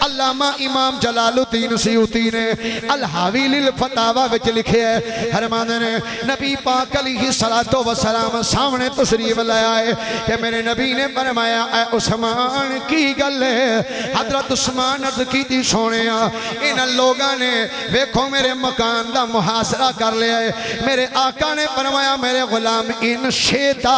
علامہ امام جلال الدین سیوطی نے الحاوی للفتاوہ وچ لکھے ہے فرماتے نے نبی پاک علیہ السلام سامنے تشریف لے آئے کہ میرے نبی نے فرمایا اے عثمان کی گل ہے حضرت عثمان عرض کی تھی سونیا ان لوگاں نے ویکھو میرے مکان دا محاصرہ کر لیا ہے میرے آقا نے فرمایا میرے غلام ان شیطا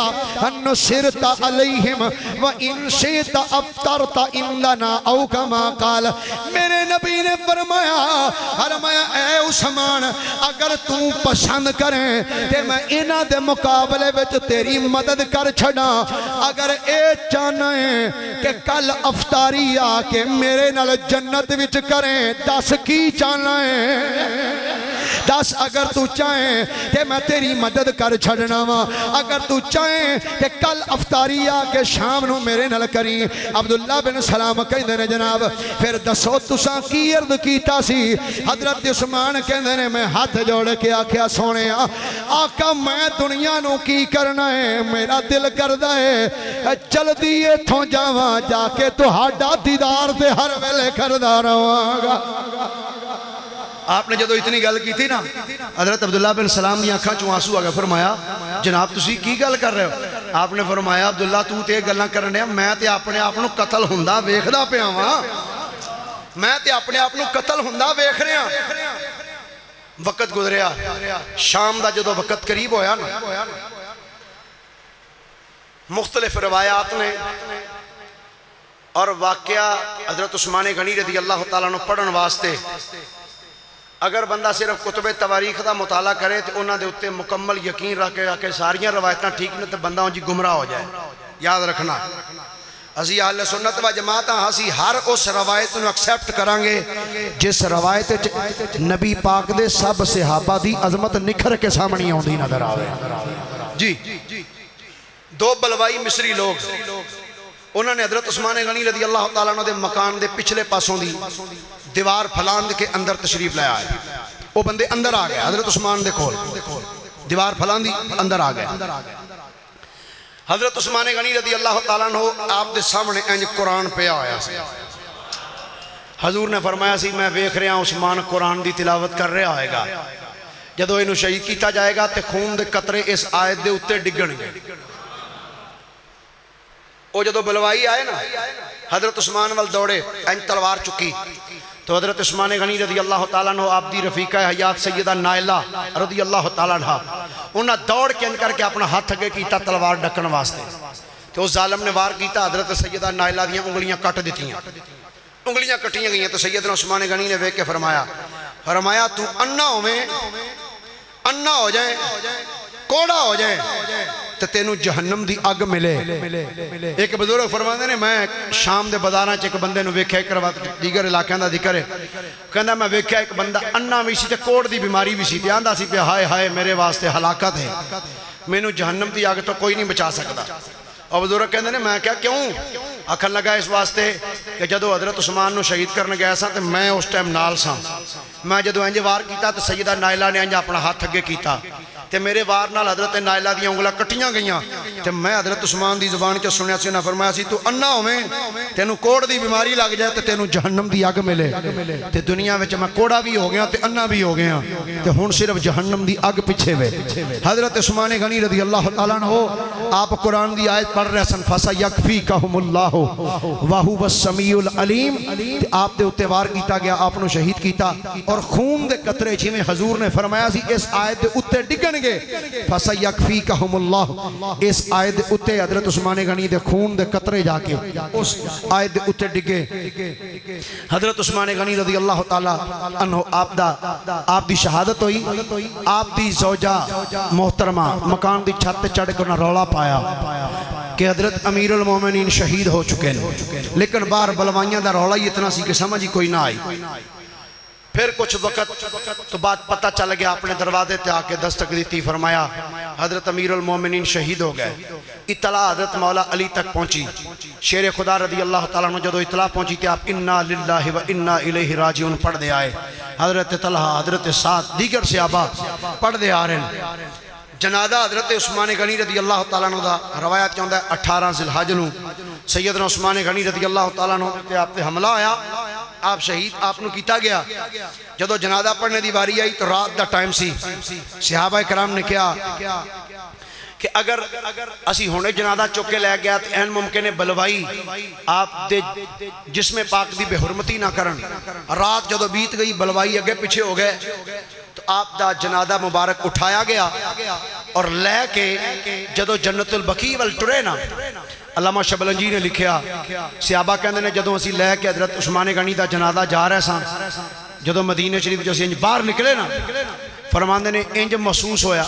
نصرتا علیہم و ان شیطا افطرتا اندنا او کما قال میرے نبی نے فرمایا اے عثمان اگر تو پسند کریں کہ میں انہ دے مقابلے وچ تیری مدد کر چھڑا اگر اے چاہنا ہے کہ کل افطاری آکے میرے نال جنت وچ کریں دس کی چاہنا ہے دس اگر تو چاہیں کہ میں تیری مدد کر چھڑنا وا اگر تو چاہیں کہ کل افطاری آکے شام نو میرے نال کریں عبداللہ بن سلام کہندے نے جناب پھر دسو تساں کی عرض کیتا سی حضرت عثمان کہندے نے میں ہاتھ جوڑ کے آکھیا سونے آقا میں دنیا نو کی کرنا ہے میرا دل کردہ ہے چل دیئے تھوں جاواں جا کے تو ہاڈا دیدار دے ہر ویلے کردہ رہواں گا آپ نے جدو اتنی گل کی تھی نا حضرت عبداللہ بن سلام نے آنکھاں چوں آنسو آگے فرمایا جناب تسی کی گل کر رہے ہو آپ نے فرمایا عبداللہ تو تے گلاں کرن ڈیا میں تے اپنے آپ نو قتل ہوندا ویکھدا پیا واں میں تے اپنے آپ نو قتل ہوندا ویکھ رہا وقت گزریا شام دا جدو وقت قریب ہویا نا مختلف روایات نے اور واقعہ حضرت عثمان غنی رضی اللہ تعالیٰ عنہ پڑھن واسطے اگر بندہ صرف کتب تواریخ دا مطالعہ کرے تو انہاں دے اتے مکمل یقین رکھ کے ساریاں روایتاں ٹھیک نے تو بندہ ان جی گمراہ ہو جائے یاد رکھنا اسی اہل سنت و جماعت ہاں ہر اس روایت نو ایکسیپٹ کرانگے جس روایت نبی پاک دے سب صحابہ دی عظمت نکھر کے سامنے آوندی نظر آوے جی دو بلوائی مصری لوگ انہوں نے حضرت عثمان غنی رضی اللہ تعالیٰ عنہ دے مکان دے پچھلے پاسوں دی دیوار پھلاند کے اندر تشریف لے آئے وہ بندے اندر آ گئے حضرت عثمان دے کھول دیوار پھلاند دی اندر آ گئے حضرت عثمان غنی رضی اللہ تعالیٰ عنہ آپ دے سامنے انج قرآن پہ آیا حضور نے فرمایا سی میں ویکھ رہا ہوں عثمان قرآن دی تلاوت کر رہا ہوئے گا جدو انہوں شہید کیتا جائے گا تے خون دے قطرے اس آیت دے اتے ڈگن گے وہ جدو بلوائی آئے نا حضرت عثمان وال دوڑے انج تلوار چکی تو حضرت عثمان غنی رضی اللہ تعالیٰ عنہ آپ دی رفیقہ حیات سیدہ نائلہ رضی اللہ تعالیٰ عنہ انہاں دوڑ کے اندر کے اپنا ہاتھ اگے کیتا تلوار ڈکن واسطے تو اس ظالم نے وار کیتا حضرت سیدہ نائلہ دیاں انگلیاں کٹ دیتی ہیں انگلیاں کٹیاں گئیں تو سیدنا عثمان غنی نے ویک کے فرمایا تو انا ہو جائے کوڑا ہو جائے تو تینوں جہنم دی اگ ملے ایک بزرگ فرماندے نے میں شام دے بازاراں چ ایک بندے نو ویکھیا ایک روایت دیگر علاقیاں دا ذکر ہے کہندا میں ویکھیا ایک بندہ انا بھی سی تے کوڑ دی بیماری بھی سی تے آندا سی پہ ہائے ہائے میرے واسطے ہلاکت ہے مینوں جہنم دی اگ تو کوئی نہیں بچا سکدا اور بزرگ کہندے نے میں کیا کیوں آکھن لگا اس واسطے کہ جدو حضرت عثمان نو شہید کرنے گیا سا تے میں اس ٹائم نال سا میں جدو انج وار کیتا تے سیدہ نائلہ نے انج اپنا ہاتھ اگے کیتا تے میرے وار نال حضرت نائلہ دی انگلاں کٹیاں گئیاں تے میں حضرت عثمان دی زبان چ سنیا سی نہ فرمایا سی تو انا ہوویں تینوں کوڑ دی بیماری لگ جائے تے تینوں جہنم دی اگ ملے تے دنیا وچ میں کوڑا بھی ہو گیا تے انا بھی ہو گیا تے ہن صرف جہنم دی اگ پیچھے وے حضرت عثمان غنی رضی اللہ تعالیٰ عنہ آپ قرآن دی آیت پڑھ رہے سن فَسَيَكْفِيكَهُمُ اللَّهُ وَهُوَ السَّمِيعُ الْعَلِيمُ آپ دے اتے وار کیتا گیا آپ نو شہید کیتا اور خون دے قطرے جویں حضور نے فرمایا سی اس آیت دے اتے ڈگن گے فَسَيَكْفِيكَهُمُ اللَّهُ اس آیت دے اتے حضرت عثمان غنی دے خون دے قطرے جا کے اس آیت دے اتے ڈگے حضرت عثمان غنی رضی اللہ تعالیٰ عنہ آپ دی شہادت ہوئی آپ دی زوجہ محترمہ مکان دی چھت چڑھ کر رولا پایا کہ حضرت امیر المومنین شہید ہو چکے ہیں لیکن بار بلوائیاں دا رولا ہی اتنا سی کہ سمجھ کوئی نہ آئی پھر کچھ وقت تو بات پتہ چل گیا اپنے دروازے تے آ کے دستک دیتی فرمایا حضرت امیر المومنین شہید ہو گئے اطلاع حضرت مولا علی تک پہنچی شیر خدا رضی اللہ تعالیٰ عنہ جدو اطلاع پہنچی تھی آپ انا للہ و انا الیہ راجعون پڑھ دے آئے حضرت طلحہ حضرت سعد دیگر صحابہ پڑھ دے آ رہے ہیں جنازہ حضرت عثمان غنی رضی اللہ تعالیٰ عنہ دا روایت چاہتا ہے 18 ذی الحج نو سیدنا عثمان غنی رضی اللہ تعالیٰ عنہ تے آپ تے حملہ آیا آپ شہید آپ نو کیتا گیا جدو جنازہ پڑھنے دی باری آئی تو رات دا ٹائم سی صحابہ کرام نے کیا کہ اگر اسی ہونے جنازہ چوکے لے گیا تو این ممکن ہے بلوائی آپ دے جسم پاک دی بے حرمتی نہ کرن رات جدو بیت گئی بلوائی اگے پیچھے ہو گئے تو آپ دا جنازہ مبارک اٹھایا گیا اور لے کے جدو جنت البقیع وال ٹرے نا علامہ شبلنجی نے لکھیا صحابہ کہندے نے جدو اسی لے کے حضرت عثمان غنی دا جنازہ جا رہے ساں جدو مدینہ شریف جو اسی انج باہر نکلے نا فرماندے نے انج محسوس ہویا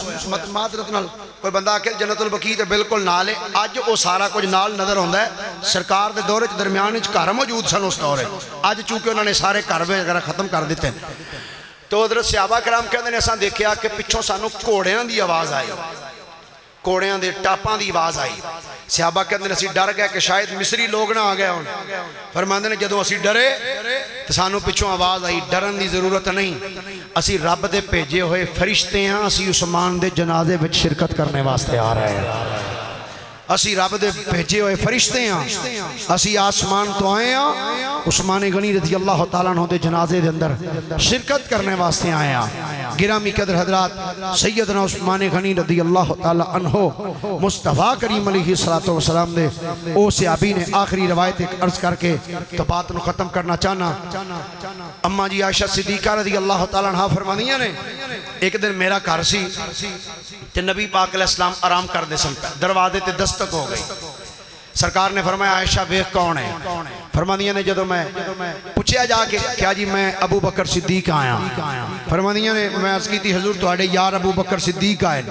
معذرت نال کوئی بندہ کہ جنت البقیع تے بالکل نال ہے اج وہ سارا کچھ نال نظر ہوندا ہے سرکار دے دور وچ درمیان وچ گھر موجود سن اس دور اج چونکہ انہوں نے سارے گھر وغیرہ ختم کر دیتے ہیں تو حضرت صحابہ کرام کہندے نے اساں دیکھیا کہ پچھوں سانو گھوڑیاں دی آواز آئی گھوڑیاں دے ٹاپاں دی آواز آئی صحابہ کہندے نے اسی ڈر گئے کہ شاید مصری لوگ نہ آ گئے ہون فرماندے نے جدوں اسی ڈرے تو سانو پچھوں آواز آئی ڈرن دی ضرورت نہیں اسی رب دے بھیجے ہوئے فرشتے ہیں اسی عثمان دے جنازے وچ شرکت کرنے واسطے آ رہے ہیں اسی رب دے بھیجے ہوئے فرشتے ہیں اسی آسمان تو آئے ہیں عثمان غنی رضی اللہ تعالیٰ عنہ دے جنازے دے اندر شرکت کرنے واسطے آئے ہیں۔ گرامی قدر حضرات، سیدنا عثمان غنی رضی اللہ تعالیٰ عنہ مصطفیٰ کریم علیہ السلام دے او صحابی نے آخری روایت ایک عرض کر کے تو بات نو ختم کرنا چاہنا۔ اماں جی عائشہ صدیقہ رضی اللہ تعالیٰ عنہ فرمانیاں نے ایک دن میرا گھر سی تے نبی پاک علیہ السلام آرام کر دے سن، دروازے تے دستک ہو گئی۔ سرکار نے فرمایا عائشہ ویکھ کون ہے؟ فرمانیاں نے جدو میں پوچھیا جا کے کیا جی میں ابو بکر صدیق آیا، فرمانیاں نے میں عرض کی تھی حضور تواڈے یار ابو بکر صدیق آئے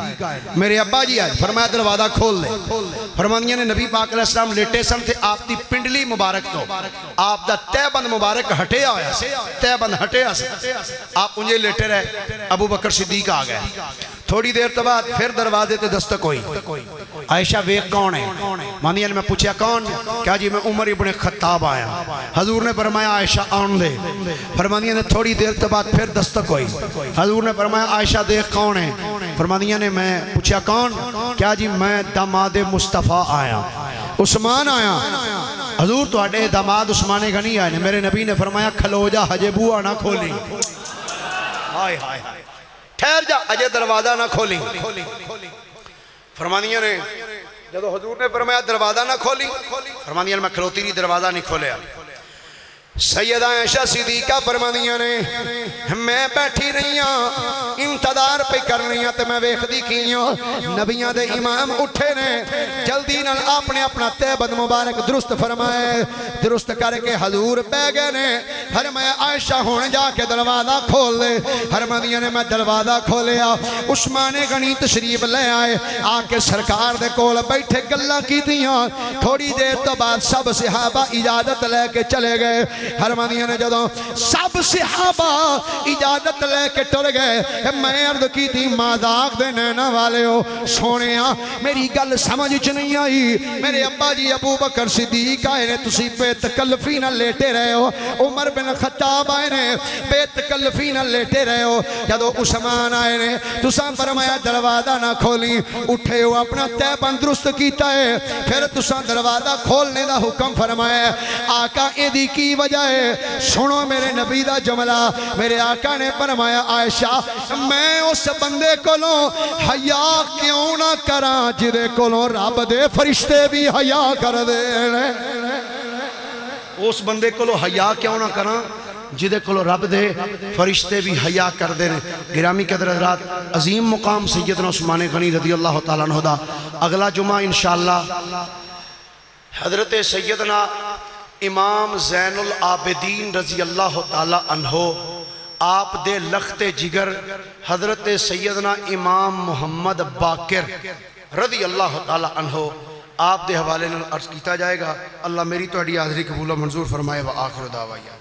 میرے ابا جی آئے، فرمایا دروازہ کھول دے۔ فرمانیاں نے نبی پاک علیہ السلام لیٹے سن تھے، آپ دی پنڈلی مبارک تو آپ دا تہ بند مبارک ہٹیا ہویا سے، تہ بند ہٹیا سے، آپ انجھے لیٹے رہے، ابو بکر صدیق آ گئے۔ تھوڑی دیر تو بعد پھر دروازے تے دستک ہوئی، عائشہ ویکھ کون ہے؟ مانیاں نے میں پوچھا کون؟ کیا جی میں عمر ابن خطاب آیا۔ حضور نے فرمایا عائشہ آن دے۔ فرمانیاں نے تھوڑی دیر تو بعد پھر دستک ہوئی، حضور نے فرمایا عائشہ دیکھ کون ہے؟ فرمانیاں نے میں پوچھا کون؟ کیا جی میں داماد مصطفیٰ آیا، عثمان آیا۔ حضور تواڈے داماد عثمان غنی آئے، میرے نبی نے فرمایا کھلو جا ہجے بوآ نہ کھولی، ہائے ہائے ٹھہر جا اجے دروازہ نہ کھولی۔ فرمانیاں نے جدو حضور نے فرمایا دروازہ نہ کھولی، فرمانیاں نے میں کھلوتی نہیں، دروازہ نہیں کھولیا۔ سیدہ عائشہ صدیقہ فرمانیاں نے میں بیٹھی رہی ہاں انتظار پہ کر رہی ہاں تے میں ویکھدی کی ہوں نبیاں دے امام اٹھے نے، جلدی نال اپنے اپنا تہبند مبارک درست فرمائے، درست کر کے حضور پہ گئے نے۔ فرمایا عائشہ ہون جا کے دروازہ کھول دے۔ فرمانیاں نے میں دروازہ کھولیا، عثمان غنی تشریف لے آئے، آ کے سرکار دے کول بیٹھے گلاں کیتیاں۔ تھوڑی دیر تو بعد سب صحابہ اجازت لے کے چلے گئے۔ فرمانیاں نے جدوں سب صحابہ اجازت لے کے ٹر گئے، میں عرض کی تھی مذاق دے نینا والے ہو سونیاں میری گل سمجھ چ نہیں آئی، میرے ابا جی ابو بکر صدیق آئے نے تسی بے تکلفی نہ لیٹے رہے ہو، عمر بن خطاب آئے نے بے تکلفی نہ لیٹے رہے ہو، جدوں عثمان آئے نے تساں فرمایا دروازہ نہ کھولی، اٹھے ہو اپنا تہبند درست کیتا ہے، پھر تساں دروازہ کھولنے دا حکم فرمایا۔ آقا ایدی کی وجہ ہے سنو میرے نبی دا جملہ، میرے آقا نے فرمایا عائشہ میں اس بندے کولوں حیا کیوں نہ کراں جدے کولوں رب دے فرشتے بھی حیا کر دے، اس بندے کولوں حیا کیوں نہ کراں جدے کولوں رب دے فرشتے بھی حیا کر دے۔ گرامی قدر حضرات، عظیم مقام سیدنا عثمان غنی رضی اللہ تعالیٰ عنہ دا اگلا جمعہ انشاءاللہ حضرت سیدنا امام زین العابدین رضی اللہ تعالی عنہ آپ دے لخت جگر حضرت سیدنا امام محمد باقر رضی اللہ تعالی عنہ آپ دے حوالے نال عرض کیتا جائے گا۔ اللہ میری تو اڈی حاضری قبول و منظور فرمائے۔ وآخر دعوایا